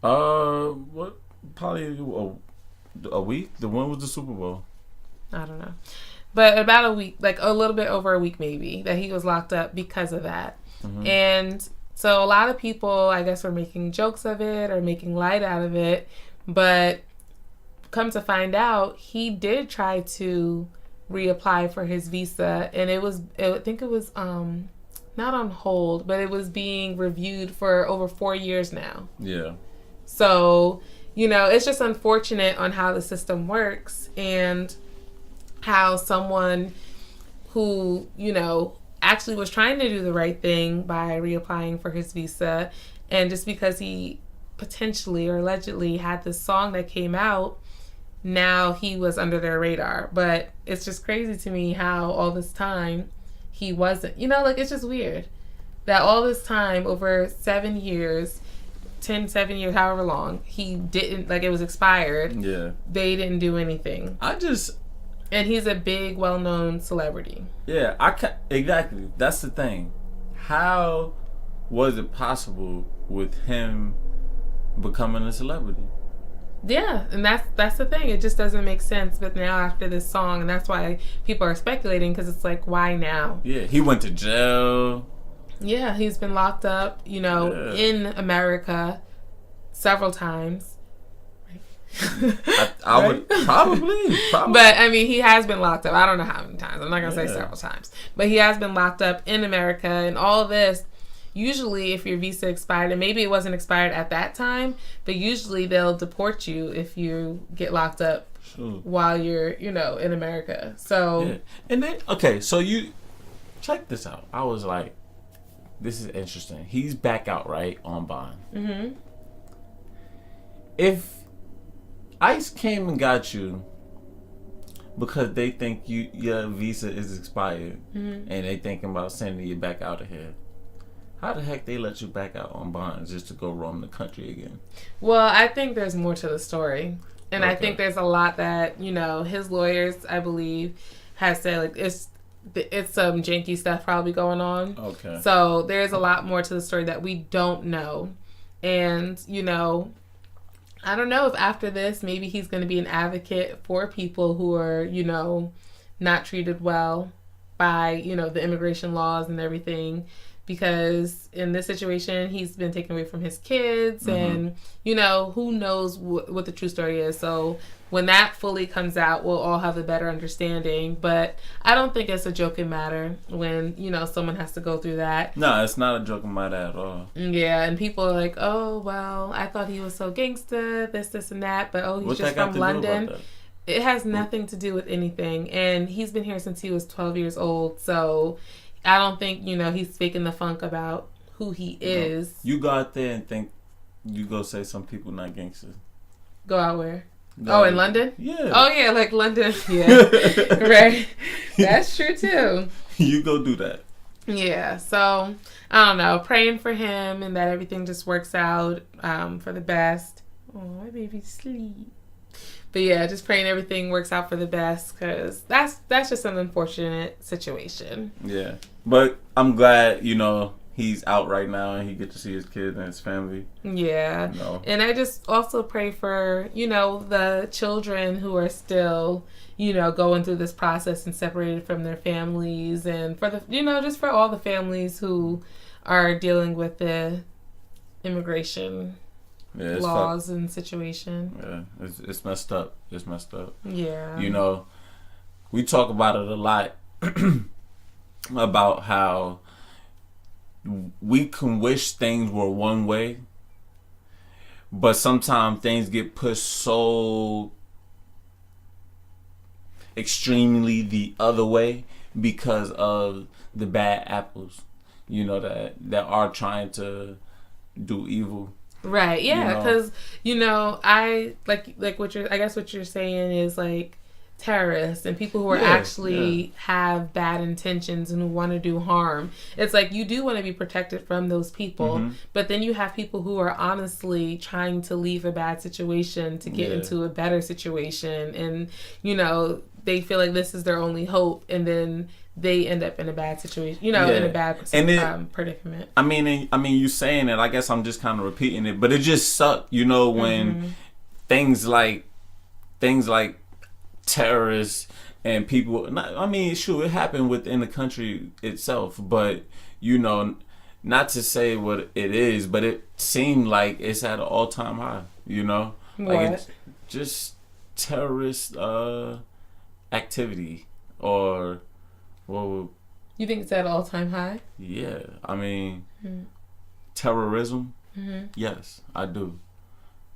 [SPEAKER 1] What? Probably a week. The one was the Super Bowl.
[SPEAKER 2] I don't know. But about a week, like a little bit over a week maybe, that he was locked up because of that. Mm-hmm. And so a lot of people, I guess, were making jokes of it or making light out of it. But come to find out, he did try to reapply for his visa. And I think it was not on hold, but it was being reviewed for over 4 years now.
[SPEAKER 1] Yeah.
[SPEAKER 2] So, it's just unfortunate on how the system works and how someone who, actually was trying to do the right thing by reapplying for his visa, and just because he potentially or allegedly had this song that came out, now he was under their radar. But it's just crazy to me how all this time he wasn't. It's just weird that all this time, over 7 years, 7 years, however long, he didn't, it was expired.
[SPEAKER 1] Yeah.
[SPEAKER 2] They didn't do anything. And he's a big, well-known celebrity.
[SPEAKER 1] Yeah, exactly. That's the thing. How was it possible with him becoming a celebrity?
[SPEAKER 2] Yeah, and that's the thing. It just doesn't make sense. But now after this song, and that's why people are speculating, because it's like, why now?
[SPEAKER 1] Yeah, he went to jail.
[SPEAKER 2] Yeah, he's been locked up, in America several times.
[SPEAKER 1] I would probably.
[SPEAKER 2] But I mean, he has been locked up. I don't know how many times. I'm not gonna say several times, but he has been locked up in America. And all this, usually, if your visa expired, and maybe it wasn't expired at that time, but usually they'll deport you if you get locked up while you're, in America. So,
[SPEAKER 1] and then so you check this out. I was like, this is interesting. He's back out, right, on bond. Mm-hmm. If ICE came and got you because they think your visa is expired, and they thinking about sending you back out of here, how the heck they let you back out on bond just to go roam the country again?
[SPEAKER 2] Well, I think there's more to the story. And I think there's a lot that, his lawyers, I believe, has said, it's some janky stuff probably going on.
[SPEAKER 1] Okay.
[SPEAKER 2] So there's a lot more to the story that we don't know. And, I don't know if after this, maybe he's going to be an advocate for people who are, not treated well by, the immigration laws and everything. Because in this situation, he's been taken away from his kids and, who knows what the true story is. So when that fully comes out, we'll all have a better understanding. But I don't think it's a joking matter when, someone has to go through that.
[SPEAKER 1] No, it's not a joking matter at all.
[SPEAKER 2] Yeah, and people are like, oh, well, I thought he was so gangsta, this, and that. But, he's just from London. It has nothing to do with anything. And he's been here since he was 12 years old. So I don't think, he's faking the funk about who he is.
[SPEAKER 1] You go out there and think you go say some people not gangsters.
[SPEAKER 2] Go out where? In London?
[SPEAKER 1] Yeah.
[SPEAKER 2] Oh, yeah, like London. Yeah. Right. That's true, too.
[SPEAKER 1] You go do that.
[SPEAKER 2] Yeah. So, I don't know. Praying for him and that everything just works out for the best. Oh, my baby's asleep. But yeah, just praying everything works out for the best, because that's just an unfortunate situation.
[SPEAKER 1] Yeah. But I'm glad, he's out right now and he get to see his kids and his family.
[SPEAKER 2] Yeah.
[SPEAKER 1] You know.
[SPEAKER 2] And I just also pray for, the children who are still, going through this process and separated from their families, and for the, just for all the families who are dealing with the immigration laws and situation.
[SPEAKER 1] Yeah, it's messed up. It's messed up.
[SPEAKER 2] Yeah.
[SPEAKER 1] We talk about it a lot about how we can wish things were one way, but sometimes things get pushed so extremely the other way because of the bad apples, that are trying to do evil.
[SPEAKER 2] Right. Yeah. Because I like what you're saying is like terrorists and people who are actually have bad intentions and who want to do harm. It's like you do want to be protected from those people, but then you have people who are honestly trying to leave a bad situation to get into a better situation, and they feel like this is their only hope, and then they end up in a bad situation, in a bad predicament. I mean,
[SPEAKER 1] you saying it, I guess I'm just kind of repeating it, but it just sucked, when things like terrorists and people, it happened within the country itself, but, not to say what it is, but it seemed like it's at an all-time high,
[SPEAKER 2] What?
[SPEAKER 1] Like it's just terrorist activity, or
[SPEAKER 2] you think it's at an all-time high?
[SPEAKER 1] Yeah, terrorism. Yes, I do.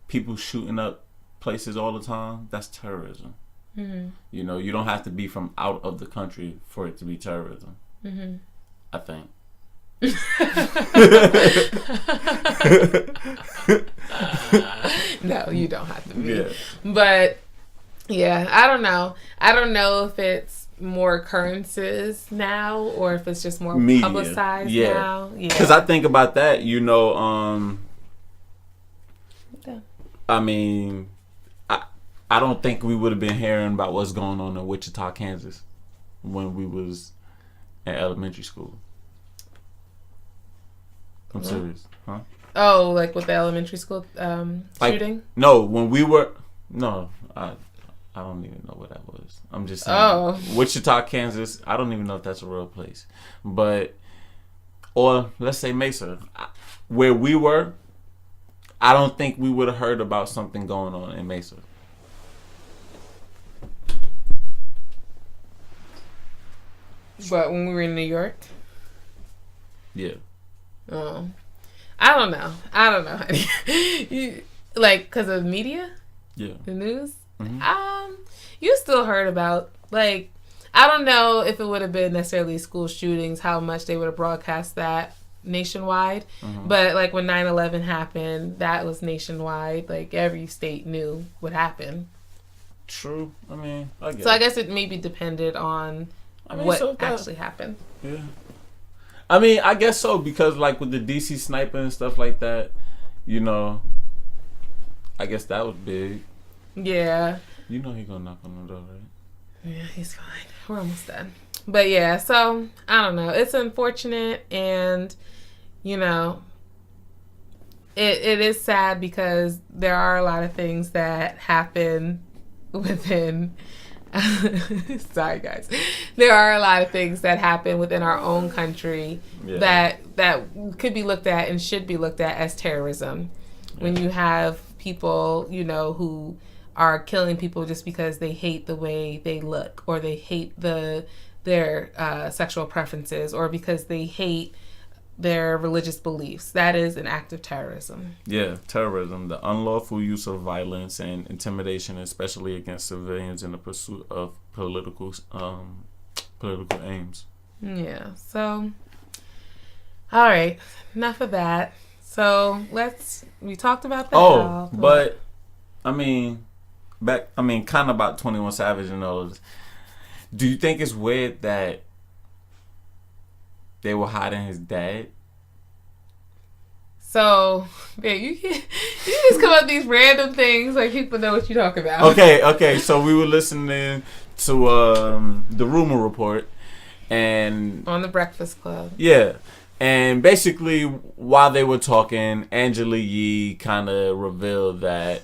[SPEAKER 1] People shooting up places all the time. That's terrorism. You don't have to be from out of the country for it to be terrorism. I think.
[SPEAKER 2] No, you don't have to be. Yeah. But yeah, I don't know. I don't know if it's more occurrences now or if it's just more media. Publicized now. Yeah.
[SPEAKER 1] Because I think about that, I don't think we would have been hearing about what's going on in Wichita, Kansas when we was in elementary school. I'm serious. Huh?
[SPEAKER 2] Oh, like with the elementary school shooting?
[SPEAKER 1] No, when we were... No, I don't even know what that was. I'm just saying. Wichita, Kansas, I don't even know if that's a real place. But, or let's say Mesa. Where we were, I don't think we would have heard about something going on in Mesa.
[SPEAKER 2] But when we were in New York?
[SPEAKER 1] Yeah.
[SPEAKER 2] Oh. I don't know. Like, because of media?
[SPEAKER 1] Yeah.
[SPEAKER 2] The news? You still heard about, like, I don't know if it would have been necessarily school shootings, how much they would have broadcast that nationwide. But, like, when 9/11 happened, that was nationwide. Like, every state knew what happened.
[SPEAKER 1] True. I
[SPEAKER 2] guess it maybe depended on what actually happened.
[SPEAKER 1] Yeah. I guess so, because like with the DC sniper and stuff like that, I guess that was big.
[SPEAKER 2] Yeah.
[SPEAKER 1] He gonna knock on the door, right?
[SPEAKER 2] Yeah, he's fine. We're almost done. But yeah, so I don't know. It's unfortunate, and it is sad because there are a lot of things that happen within sorry guys, there are a lot of things that happen within our own country that could be looked at and should be looked at as terrorism. When you have people who are killing people just because they hate the way they look, or they hate their sexual preferences, or because they hate their religious beliefs. That is an act of terrorism.
[SPEAKER 1] Yeah, terrorism, the unlawful use of violence and intimidation, especially against civilians in the pursuit of political aims.
[SPEAKER 2] Yeah, so, all right, enough of that. So, we talked about that.
[SPEAKER 1] Oh, but, kind of about 21 Savage and all of this. Do you think it's weird that they were hiding his dad?
[SPEAKER 2] So, yeah, you just come up with these random things like people know what you talk about.
[SPEAKER 1] Okay. So we were listening to the Rumor Report, and
[SPEAKER 2] on the Breakfast Club.
[SPEAKER 1] Yeah, And basically, while they were talking, Angela Yee kind of revealed that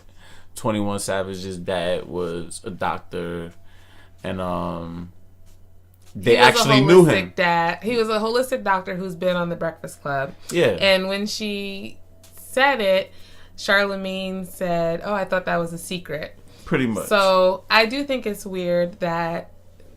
[SPEAKER 1] 21 Savage's dad was a doctor, and they actually knew him.
[SPEAKER 2] Dad. He was a holistic doctor who's been on The Breakfast Club.
[SPEAKER 1] Yeah.
[SPEAKER 2] And when she said it, Charlamagne said, "Oh, I thought that was a secret."
[SPEAKER 1] Pretty much.
[SPEAKER 2] So I do think it's weird that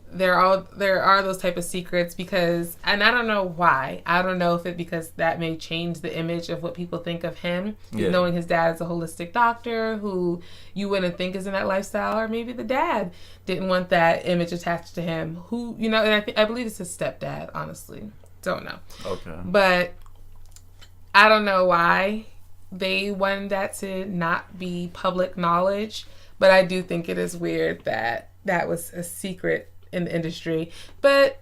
[SPEAKER 2] there are those type of secrets because, and I don't know why. I don't know if it because that may change the image of what people think of him, knowing his dad is a holistic doctor who you wouldn't think is in that lifestyle, or maybe the dad didn't want that image attached to him. Who, and I believe it's his stepdad. Honestly, don't know.
[SPEAKER 1] Okay.
[SPEAKER 2] But I don't know why they wanted that to not be public knowledge. But I do think it is weird that that was a secret in the industry. But,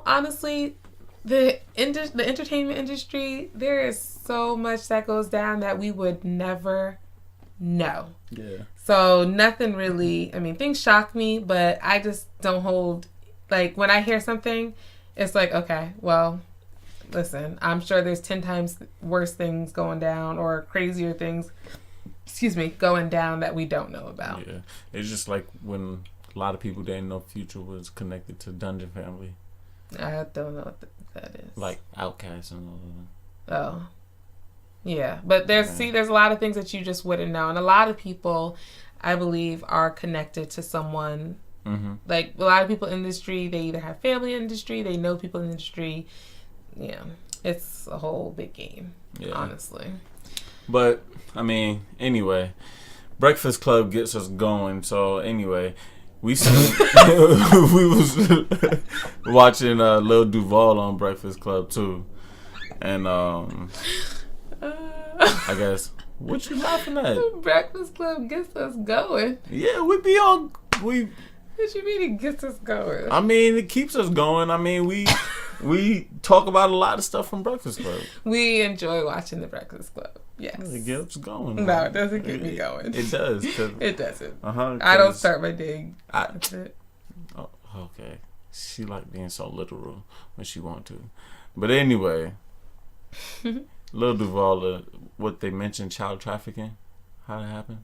[SPEAKER 2] honestly, the entertainment industry, there is so much that goes down that we would never know.
[SPEAKER 1] Yeah.
[SPEAKER 2] So nothing really, things shock me, but I just don't hold, when I hear something, it's like, okay, well, listen, I'm sure there's 10 times worse things going down or crazier things, going down that we don't know about.
[SPEAKER 1] Yeah. It's just like when a lot of people didn't know Future was connected to Dungeon Family.
[SPEAKER 2] I don't know what that is.
[SPEAKER 1] Like Outkast and all of them.
[SPEAKER 2] Oh. Yeah. But there's a lot of things that you just wouldn't know. And a lot of people, I believe, are connected to someone.
[SPEAKER 1] Mm-hmm.
[SPEAKER 2] Like, a lot of people in the industry, they either have family in the industry, they know people in the industry. Yeah. It's a whole big game, honestly.
[SPEAKER 1] But, anyway, Breakfast Club gets us going. So, anyway, we was watching Lil Duval on Breakfast Club, too. And, I guess, what you laughing at?
[SPEAKER 2] Breakfast Club gets us going.
[SPEAKER 1] Yeah,
[SPEAKER 2] What you mean it gets us going?
[SPEAKER 1] It keeps us going. We talk about a lot of stuff from Breakfast Club.
[SPEAKER 2] We enjoy watching the Breakfast Club. Yes.
[SPEAKER 1] It gets going.
[SPEAKER 2] No, it doesn't get me going.
[SPEAKER 1] It does.
[SPEAKER 2] It doesn't.
[SPEAKER 1] Uh-huh.
[SPEAKER 2] I don't start my day. That's it.
[SPEAKER 1] Oh, okay. She like being so literal when she want to. But anyway, Lil Duval, what they mentioned, child trafficking, how it happened?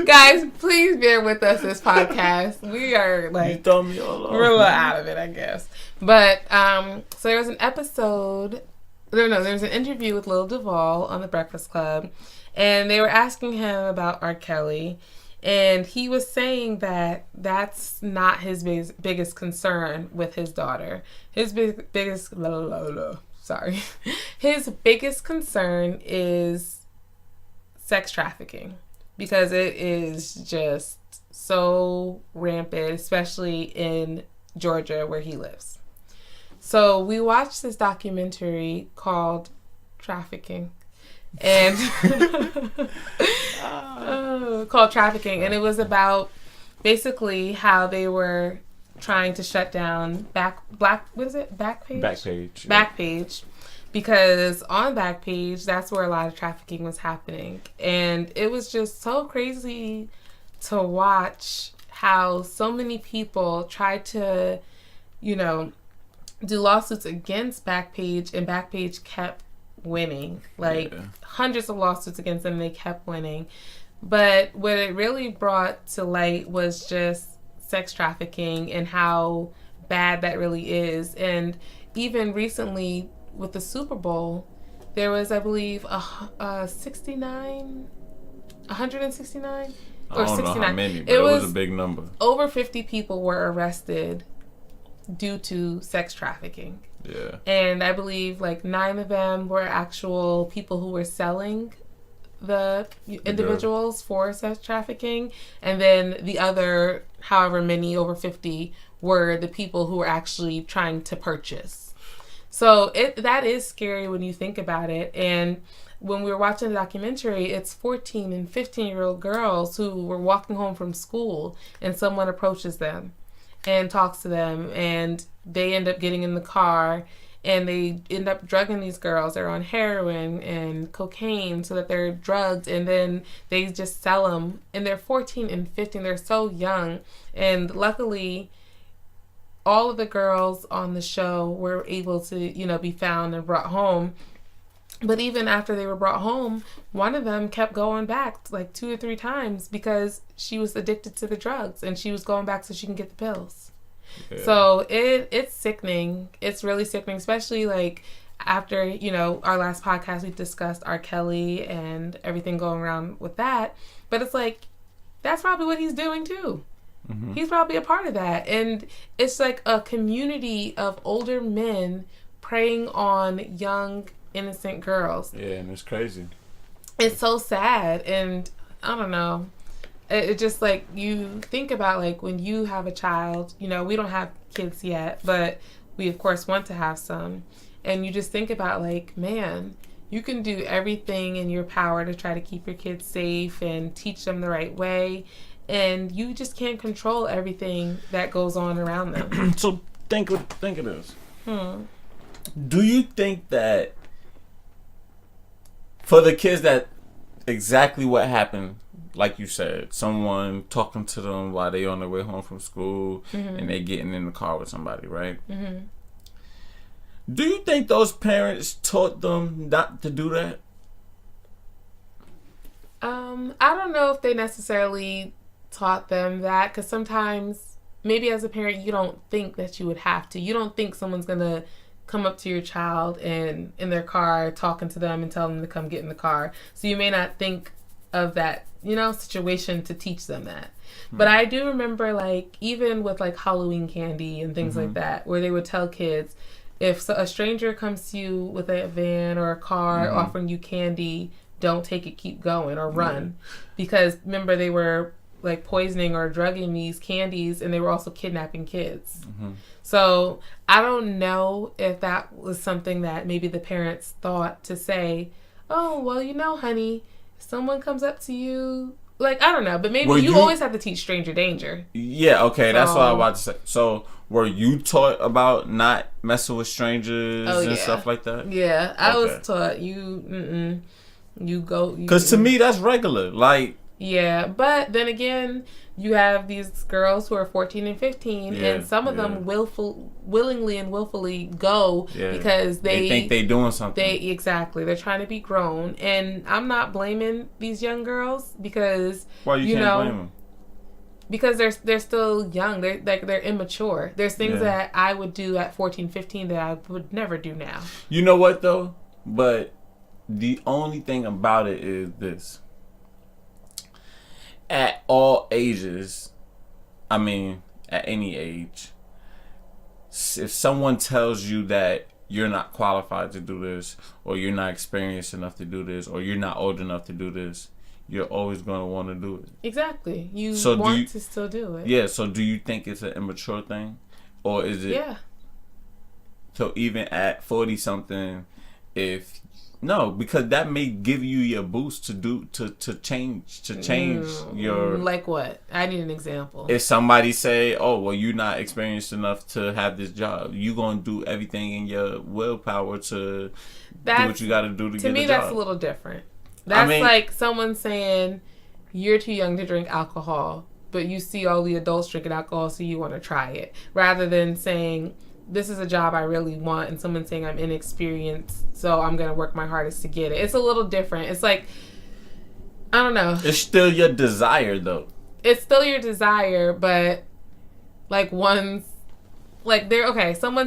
[SPEAKER 2] Guys, please bear with us this podcast. We are
[SPEAKER 1] you throw me all off.
[SPEAKER 2] We're a little out of it, I guess. But so there was an episode. There was an interview with Lil Duval on The Breakfast Club, and they were asking him about R. Kelly, and he was saying that that's not his biggest concern with his daughter. His biggest concern is sex trafficking, because it is just so rampant, especially in Georgia where he lives. So we watched this documentary called Trafficking, and and it was about basically how they were trying to shut down Backpage, because on Backpage, that's where a lot of trafficking was happening, and it was just so crazy to watch how so many people tried to, do lawsuits against Backpage, and Backpage kept winning. Hundreds of lawsuits against them, they kept winning. But what it really brought to light was just sex trafficking and how bad that really is. And even recently with the Super Bowl, there was, I believe, 169
[SPEAKER 1] I don't
[SPEAKER 2] or 69.
[SPEAKER 1] know how many, but it was a big number.
[SPEAKER 2] Over 50 people were arrested due to sex trafficking.
[SPEAKER 1] Yeah.
[SPEAKER 2] And I believe 9 of them were actual people who were selling the individuals for sex trafficking. And then the other, however many, over 50, were the people who were actually trying to purchase. So that is scary when you think about it. And when we were watching the documentary, it's 14 and 15-year-old girls who were walking home from school, and someone approaches them and talks to them, and they end up getting in the car, and they end up drugging these girls. They're on heroin and cocaine so that they're drugged, and then they just sell them. And they're 14 and 15. They're so young. And luckily, all of the girls on the show were able to, you know, be found and brought home. But even after they were brought home, one of them kept going back like 2 or 3 times because she was addicted to the drugs and she was going back so she can get the pills. Yeah. So it's sickening. It's really sickening, especially like after, you know, our last podcast, we discussed R. Kelly and everything going around with that. But it's like, that's probably what he's doing too. Mm-hmm. He's probably a part of that. And it's like a community of older men preying on young, innocent girls.
[SPEAKER 1] Yeah, and it's crazy.
[SPEAKER 2] It's so sad. And I don't know. It just like, you think about like when you have a child, you know, we don't have kids yet, but we of course want to have some. And you just think about like, man, you can do everything in your power to try to keep your kids safe and teach them the right way. And you just can't control everything that goes on around them.
[SPEAKER 1] So think of this. Do you think that for the kids that exactly what happened, like you said, someone talking to them while they on their way home from school and they getting in the car with somebody, right? Mm-hmm. Do you think those parents taught them not to do that?
[SPEAKER 2] I don't know if they necessarily taught them that, because sometimes maybe as a parent you don't think that you would have to. You don't think someone's gonna come up to your child and in their car talking to them and tell them to come get in the car. So you may not think of that, you know, situation to teach them that. But I do remember, like, even with like Halloween candy and things like that, where they would tell kids, if a stranger comes to you with a van or a car offering you candy, don't take it, keep going, or run. Because remember, they were like poisoning or drugging these candies, and they were also kidnapping kids. So I don't know if that was something that maybe the parents thought to say, oh, well, you know, honey, if someone comes up to you, like, I don't know, but maybe you always have to teach stranger danger.
[SPEAKER 1] Yeah, okay, that's what I was about to say. So were you taught about not messing with strangers and stuff like that?
[SPEAKER 2] Yeah, I was taught you go.
[SPEAKER 1] Because to me, that's regular. Like,
[SPEAKER 2] yeah, but then again, you have these girls who are 14 and 15, and some of them willingly and willfully go because they
[SPEAKER 1] think they're doing something.
[SPEAKER 2] They're trying to be grown, and I'm not blaming these young girls because
[SPEAKER 1] can't blame them?
[SPEAKER 2] Because they're still young. They're immature. There's things that I would do at 14, 15 that I would never do now.
[SPEAKER 1] You know what though? But the only thing about it is this. At all ages, I mean, at any age, if someone tells you that you're not qualified to do this, or you're not experienced enough to do this, or you're not old enough to do this, you're always going to want to do it.
[SPEAKER 2] Exactly. You want to still do it.
[SPEAKER 1] Yeah, so do you think it's an immature thing? Or is it...
[SPEAKER 2] Yeah. So
[SPEAKER 1] even at 40-something, No, because that may give you your boost to change your...
[SPEAKER 2] Like what? I need an example.
[SPEAKER 1] If somebody say, oh, well, you're not experienced enough to have this job, you going to do everything in your willpower to do what you got to do to get a job. To me,
[SPEAKER 2] that's a little different. That's like someone saying, you're too young to drink alcohol, but you see all the adults drinking alcohol, so you want to try it. Rather than saying, this is a job I really want, and someone saying I'm inexperienced, so I'm going to work my hardest to get it. It's a little different. It's like, I don't know.
[SPEAKER 1] It's still your desire, though.
[SPEAKER 2] It's still your desire, but like someone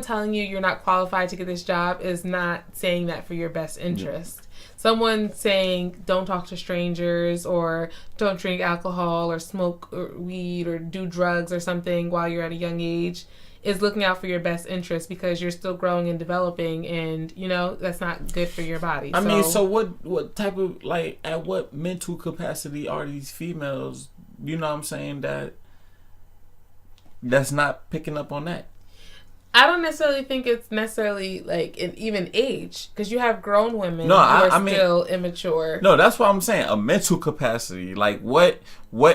[SPEAKER 2] telling you you're not qualified to get this job is not saying that for your best interest. Someone saying don't talk to strangers or don't drink alcohol or smoke or weed or do drugs or something while you're at a young age is looking out for your best interest because you're still growing and developing, and you know that's not good for your body.
[SPEAKER 1] I mean, so what type of, like, at what mental capacity are these females, you know what I'm saying, that's not picking up on that?
[SPEAKER 2] I don't necessarily think it's necessarily like an even age, because you have grown women who are still immature.
[SPEAKER 1] No, that's what I'm saying. A mental capacity. Like, what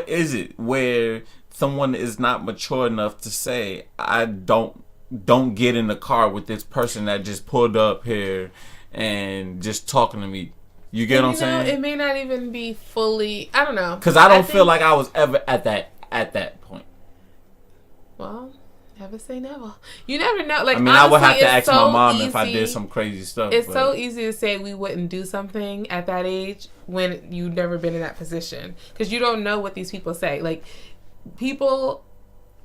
[SPEAKER 1] is it where someone is not mature enough to say, I don't get in the car with this person that just pulled up here and just talking to me. You get what I'm saying?
[SPEAKER 2] It may not even be fully, I don't know.
[SPEAKER 1] Because I don't feel like I was ever at that point.
[SPEAKER 2] Well, Never say never. You never know. Like,
[SPEAKER 1] I mean,
[SPEAKER 2] honestly,
[SPEAKER 1] I would have to ask my mom
[SPEAKER 2] easy.
[SPEAKER 1] if I did some crazy stuff.
[SPEAKER 2] It's so easy to say we wouldn't do something at that age when you've never been in that position. Because you don't know what these people say. Like, people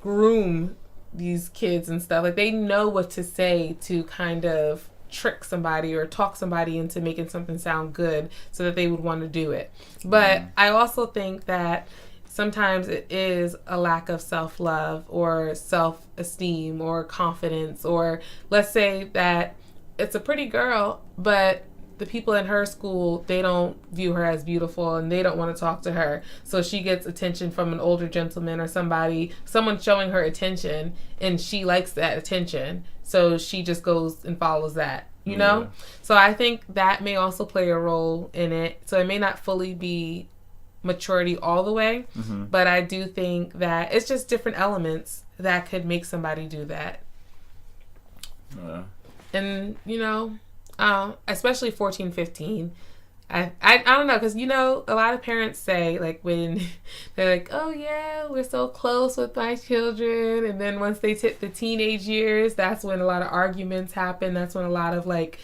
[SPEAKER 2] groom these kids and stuff. Like, they know what to say to kind of trick somebody or talk somebody into making something sound good so that they would want to do it. But I also think that sometimes it is a lack of self-love or self-esteem or confidence, or let's say that it's a pretty girl, but the people in her school, they don't view her as beautiful and they don't want to talk to her. So she gets attention from an older gentleman or someone showing her attention, and she likes that attention. So she just goes and follows that, you know? Yeah. So I think that may also play a role in it. So it may not fully be maturity all the way, but I do think that it's just different elements that could make somebody do that. And, you know, especially 14, 15. I don't know, because, you know, a lot of parents say, like, when they're like, oh, yeah, we're so close with my children. And then once they hit the teenage years, that's when a lot of arguments happen. That's when a lot of, like,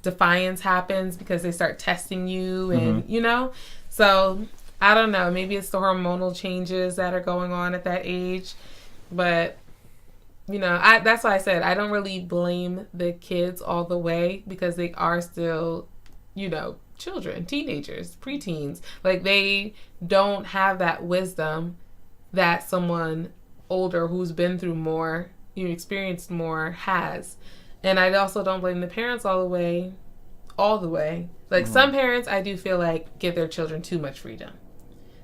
[SPEAKER 2] defiance happens because they start testing you and, you know. So I don't know. Maybe it's the hormonal changes that are going on at that age. But, you know, that's why I said I don't really blame the kids all the way, because they are still, you know, children, teenagers, preteens. Like, they don't have that wisdom that someone older who's been through more, you know, experienced more has. And I also don't blame the parents all the way. Like, some parents, I do feel like, give their children too much freedom.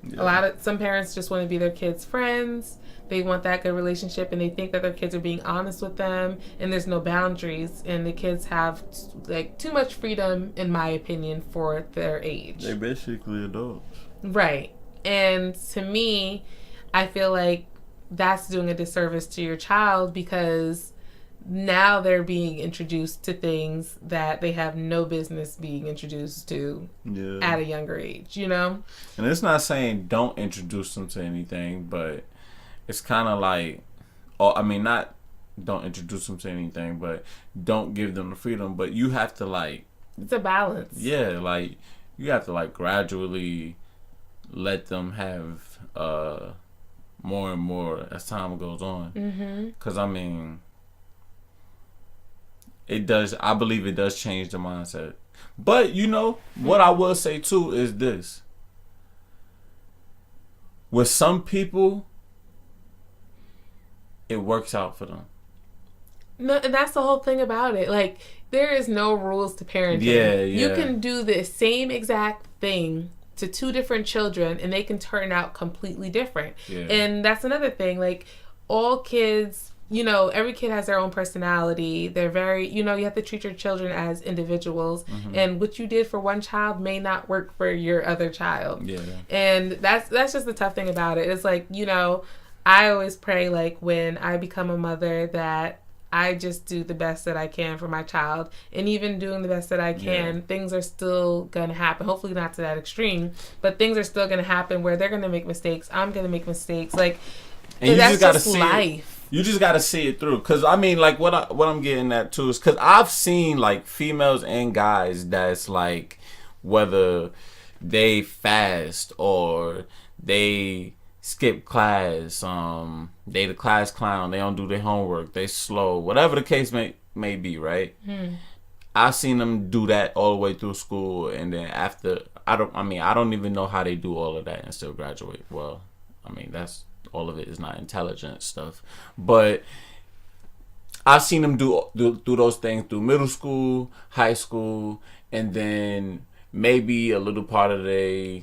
[SPEAKER 2] Yeah. Some parents just want to be their kids' friends. They want that good relationship, and they think that their kids are being honest with them, and there's no boundaries, and the kids have, like, too much freedom, in my opinion, for their age.
[SPEAKER 1] They're basically adults.
[SPEAKER 2] Right. And to me, I feel like that's doing a disservice to your child, because now they're being introduced to things that they have no business being introduced to at a younger age, you know?
[SPEAKER 1] And it's not saying don't introduce them to anything, but it's kind of like, not don't introduce them to anything, but don't give them the freedom. But you have to, like...
[SPEAKER 2] It's a balance.
[SPEAKER 1] Yeah, like, you have to, like, gradually let them have more and more as time goes on. Because, I mean... I believe it does change the mindset. But, you know, what I will say, too, is this. With some people, it works out for them.
[SPEAKER 2] No, and that's the whole thing about it. Like, there is no rules to parenting.
[SPEAKER 1] Yeah.
[SPEAKER 2] You can do the same exact thing to two different children, and they can turn out completely different. Yeah. And that's another thing. Like, all kids... You know, every kid has their own personality. They're very, you know, you have to treat your children as individuals. And what you did for one child may not work for your other child. Yeah. And that's just the tough thing about it. It's like, you know, I always pray, like, when I become a mother, that I just do the best that I can for my child. And even doing the best that I can, things are still going to happen. Hopefully not to that extreme, but things are still going to happen where they're going to make mistakes. I'm going to make mistakes. Like, and that's just life.
[SPEAKER 1] You just gotta see it through, cause I mean, like, what I'm getting at too is, cause I've seen, like, females and guys that's like, whether they fast or they skip class, they the class clown, they don't do their homework, they slow, whatever the case may be, right? I've seen them do that all the way through school, and then after, I don't even know how they do all of that and still graduate. Well, I mean, all of it is not intelligent stuff, but I've seen them do those things through middle school, high school, and then maybe a little part of their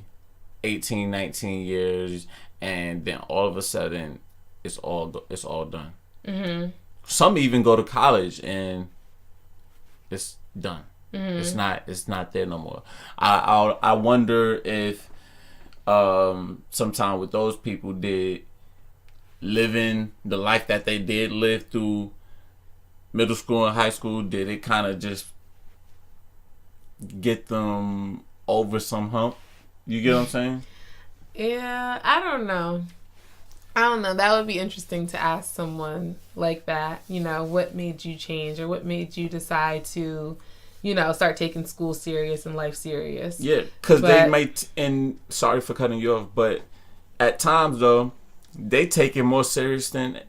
[SPEAKER 1] 18, 19 years, and then all of a sudden it's all done. Some even go to college and it's done. It's not there no more. I wonder if sometime with those people did living the life that they did live through middle school and high school, did it kind of just get them over some hump? You get what I'm saying?
[SPEAKER 2] Yeah, I don't know. I don't know. That would be interesting to ask someone like that. What made you change, or what made you decide to, start taking school serious and life serious?
[SPEAKER 1] Yeah, because they might. And sorry for cutting you off, but at times though, they take it more serious than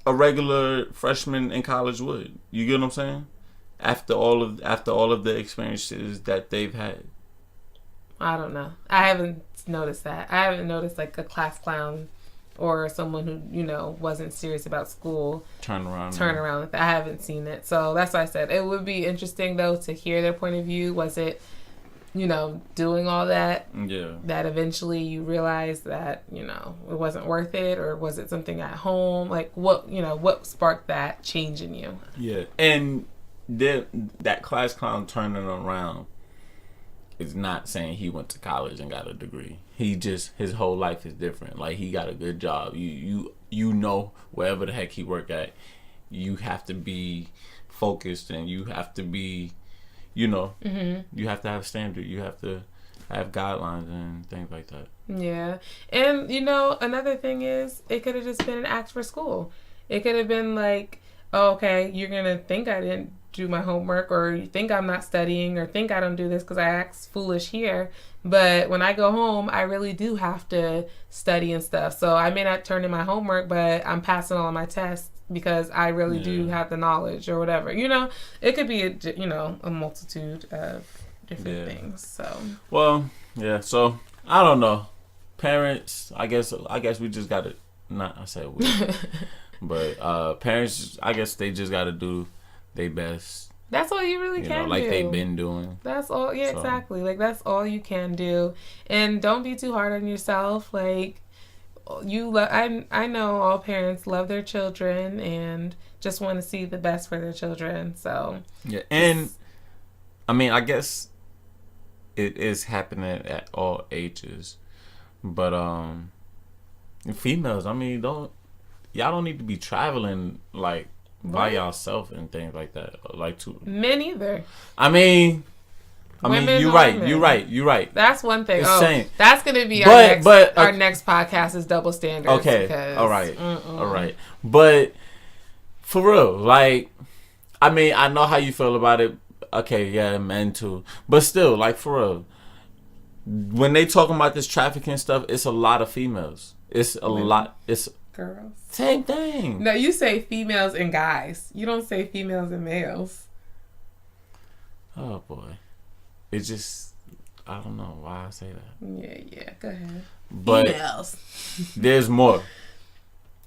[SPEAKER 1] a regular freshman in college would. You get what I'm saying? After all of the experiences that they've had.
[SPEAKER 2] I don't know. I haven't noticed that. I haven't noticed like a class clown or someone who, wasn't serious about school turn around. I haven't seen it. So that's why I said it would be interesting though to hear their point of view. Was it, doing all that?
[SPEAKER 1] Yeah.
[SPEAKER 2] That eventually you realized that, it wasn't worth it, or was it something at home? Like what sparked that change in you?
[SPEAKER 1] Yeah. And that class clown turning around is not saying he went to college and got a degree. His whole life is different. Like, he got a good job. You wherever the heck he work at, you have to be focused, and you have to be,
[SPEAKER 2] mm-hmm.
[SPEAKER 1] you have to have standard. You have to have guidelines and things like that.
[SPEAKER 2] Yeah. And, another thing is, it could have just been an act for school. It could have been like, oh, okay, you're going to think I didn't do my homework, or you think I'm not studying, or think I don't do this because I act foolish here. But when I go home, I really do have to study and stuff. So I may not turn in my homework, but I'm passing all my tests because I really do have the knowledge, or whatever. It could be a multitude of different things. So
[SPEAKER 1] So I don't know. Parents, I guess we just gotta, not I said we, but parents, I guess they just gotta do they best.
[SPEAKER 2] That's all you really can do.
[SPEAKER 1] Like they've been doing.
[SPEAKER 2] That's all. Yeah, so. Exactly. Like, that's all you can do. And don't be too hard on yourself. Like, I know all parents love their children and just want to see the best for their children. So
[SPEAKER 1] yeah, and I mean, I guess it is happening at all ages, but females, I mean, y'all don't need to be traveling like by yourself and things like that. Like, to
[SPEAKER 2] men either.
[SPEAKER 1] I mean, you're right.
[SPEAKER 2] That's one thing.
[SPEAKER 1] Same.
[SPEAKER 2] That's gonna be our next podcast is double standards.
[SPEAKER 1] Okay. All right. But for real, like, I mean, I know how you feel about it. Okay, yeah, men too. But still, like, for real, when they talking about this trafficking stuff, it's a lot of females. It's a lot. It's
[SPEAKER 2] girls.
[SPEAKER 1] Same thing.
[SPEAKER 2] No, you say females and guys. You don't say females and males.
[SPEAKER 1] Oh boy, it's just, I don't know why I say that.
[SPEAKER 2] Yeah. Go ahead.
[SPEAKER 1] But
[SPEAKER 2] females.
[SPEAKER 1] There's more.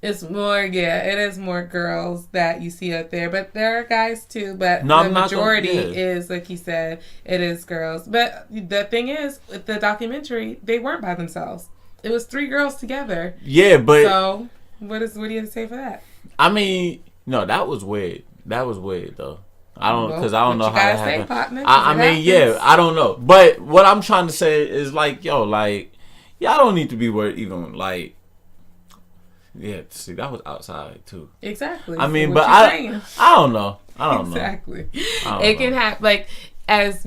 [SPEAKER 2] It's more. Yeah, it is more girls that you see out there, but there are guys too. But
[SPEAKER 1] no,
[SPEAKER 2] the majority is, like you said, it is girls. But the thing is, with the documentary, they weren't by themselves. It was 3 girls together.
[SPEAKER 1] Yeah, but
[SPEAKER 2] so. What do you have to say for that?
[SPEAKER 1] I mean, no, that was weird. That was weird, though. I don't know how that happened. I mean, yeah, I don't know. But what I'm trying to say is, like, y'all don't need to be worried even, like, yeah, see, that was outside, too.
[SPEAKER 2] Exactly.
[SPEAKER 1] I mean, but I don't know.
[SPEAKER 2] Exactly. It can have, like, as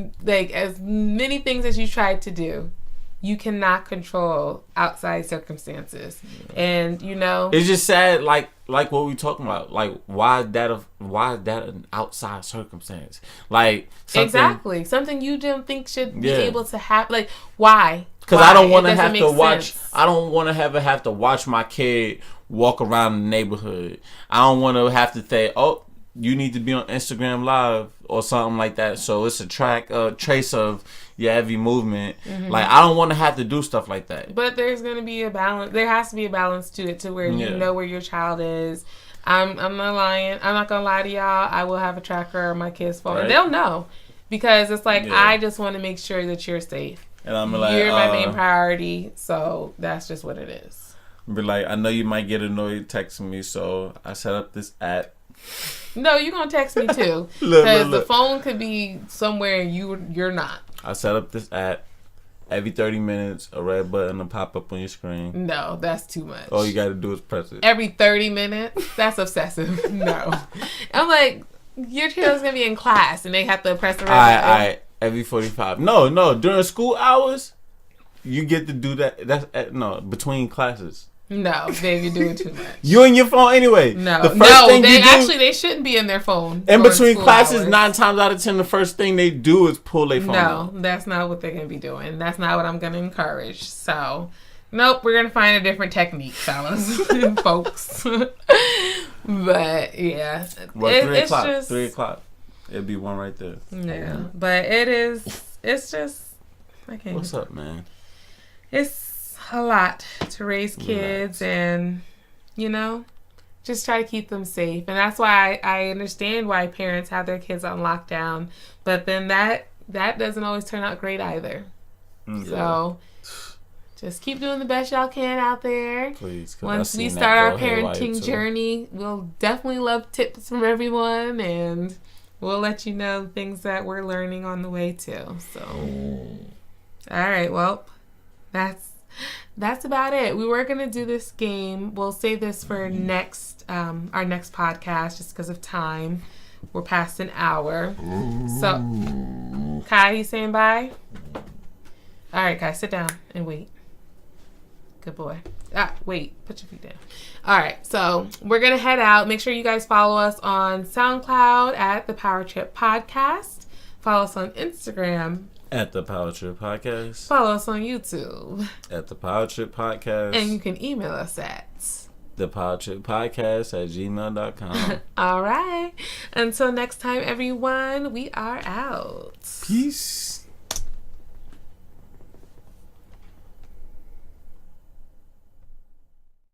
[SPEAKER 2] many things as you tried to do, you cannot control outside circumstances. And,
[SPEAKER 1] it's just sad, like what we talking about. Like, why is that an outside circumstance? Like,
[SPEAKER 2] exactly. Something you don't think should be able to happen. Like, why?
[SPEAKER 1] Because I don't want to have to watch. I don't want to have to watch my kid walk around the neighborhood. I don't want to have to say, oh, you need to be on Instagram Live or something like that. So it's a trace of your every movement. Mm-hmm. Like, I don't want to have to do stuff like that.
[SPEAKER 2] But there's going to be a balance. There has to be a balance to it, to where you know where your child is. I'm not lying. I'm not going to lie to y'all. I will have a tracker on my kid's phone. Right. And they'll know. Because it's like, I just want to make sure that you're safe.
[SPEAKER 1] And I'm like,
[SPEAKER 2] you're my main priority. So that's just what it is.
[SPEAKER 1] Be like, I know you might get annoyed texting me, so I set up this app.
[SPEAKER 2] No, you're going to text me too. Because the phone could be somewhere you're not.
[SPEAKER 1] I set up this app. Every 30 minutes, a red button will pop up on your screen.
[SPEAKER 2] No, that's too much.
[SPEAKER 1] All you got to do is press it.
[SPEAKER 2] Every 30 minutes? That's obsessive. No. I'm like, your child's going to be in class and they have to press the red button.
[SPEAKER 1] All right. Every 45. No. During school hours, you get to do that. That's between classes.
[SPEAKER 2] No, babe, you're doing too much.
[SPEAKER 1] You and your phone anyway.
[SPEAKER 2] No,
[SPEAKER 1] the first thing you do,
[SPEAKER 2] they shouldn't be in their phone.
[SPEAKER 1] In between classes,
[SPEAKER 2] hours.
[SPEAKER 1] 9 times out of 10, the first thing they do is pull their phone out.
[SPEAKER 2] No, that's not what they're going to be doing. That's not what I'm going to encourage. So, nope, we're going to find a different technique, fellas, folks. But, yeah.
[SPEAKER 1] Well, 3
[SPEAKER 2] it's
[SPEAKER 1] o'clock.
[SPEAKER 2] just,
[SPEAKER 1] 3 o'clock. It'd be one right there.
[SPEAKER 2] Yeah, but it's just, I can't.
[SPEAKER 1] What's up, man?
[SPEAKER 2] It's a lot to raise kids and, just try to keep them safe. And that's why I understand why parents have their kids on lockdown. But then that doesn't always turn out great either. Yeah. So just keep doing the best y'all can out there.
[SPEAKER 1] Please.
[SPEAKER 2] Once we start our parenting journey, we'll definitely love tips from everyone. And we'll let you know things that we're learning on the way too. So, all right. Well, that's about it. We were going to do this game. We'll save this for our next podcast just because of time. We're past an hour. So, Kai, you saying bye? All right, Kai, sit down and wait. Good boy. Wait, put your feet down. All right, so we're going to head out. Make sure you guys follow us on SoundCloud at ThePowerTripPodcast. Follow us on Instagram
[SPEAKER 1] at ThePowerTripPodcast.
[SPEAKER 2] Follow us on YouTube
[SPEAKER 1] at ThePowerTripPodcast.
[SPEAKER 2] And you can email us at
[SPEAKER 1] ThePowerTripPodcast@gmail.com.
[SPEAKER 2] All right. Until next time, everyone, we are out.
[SPEAKER 1] Peace.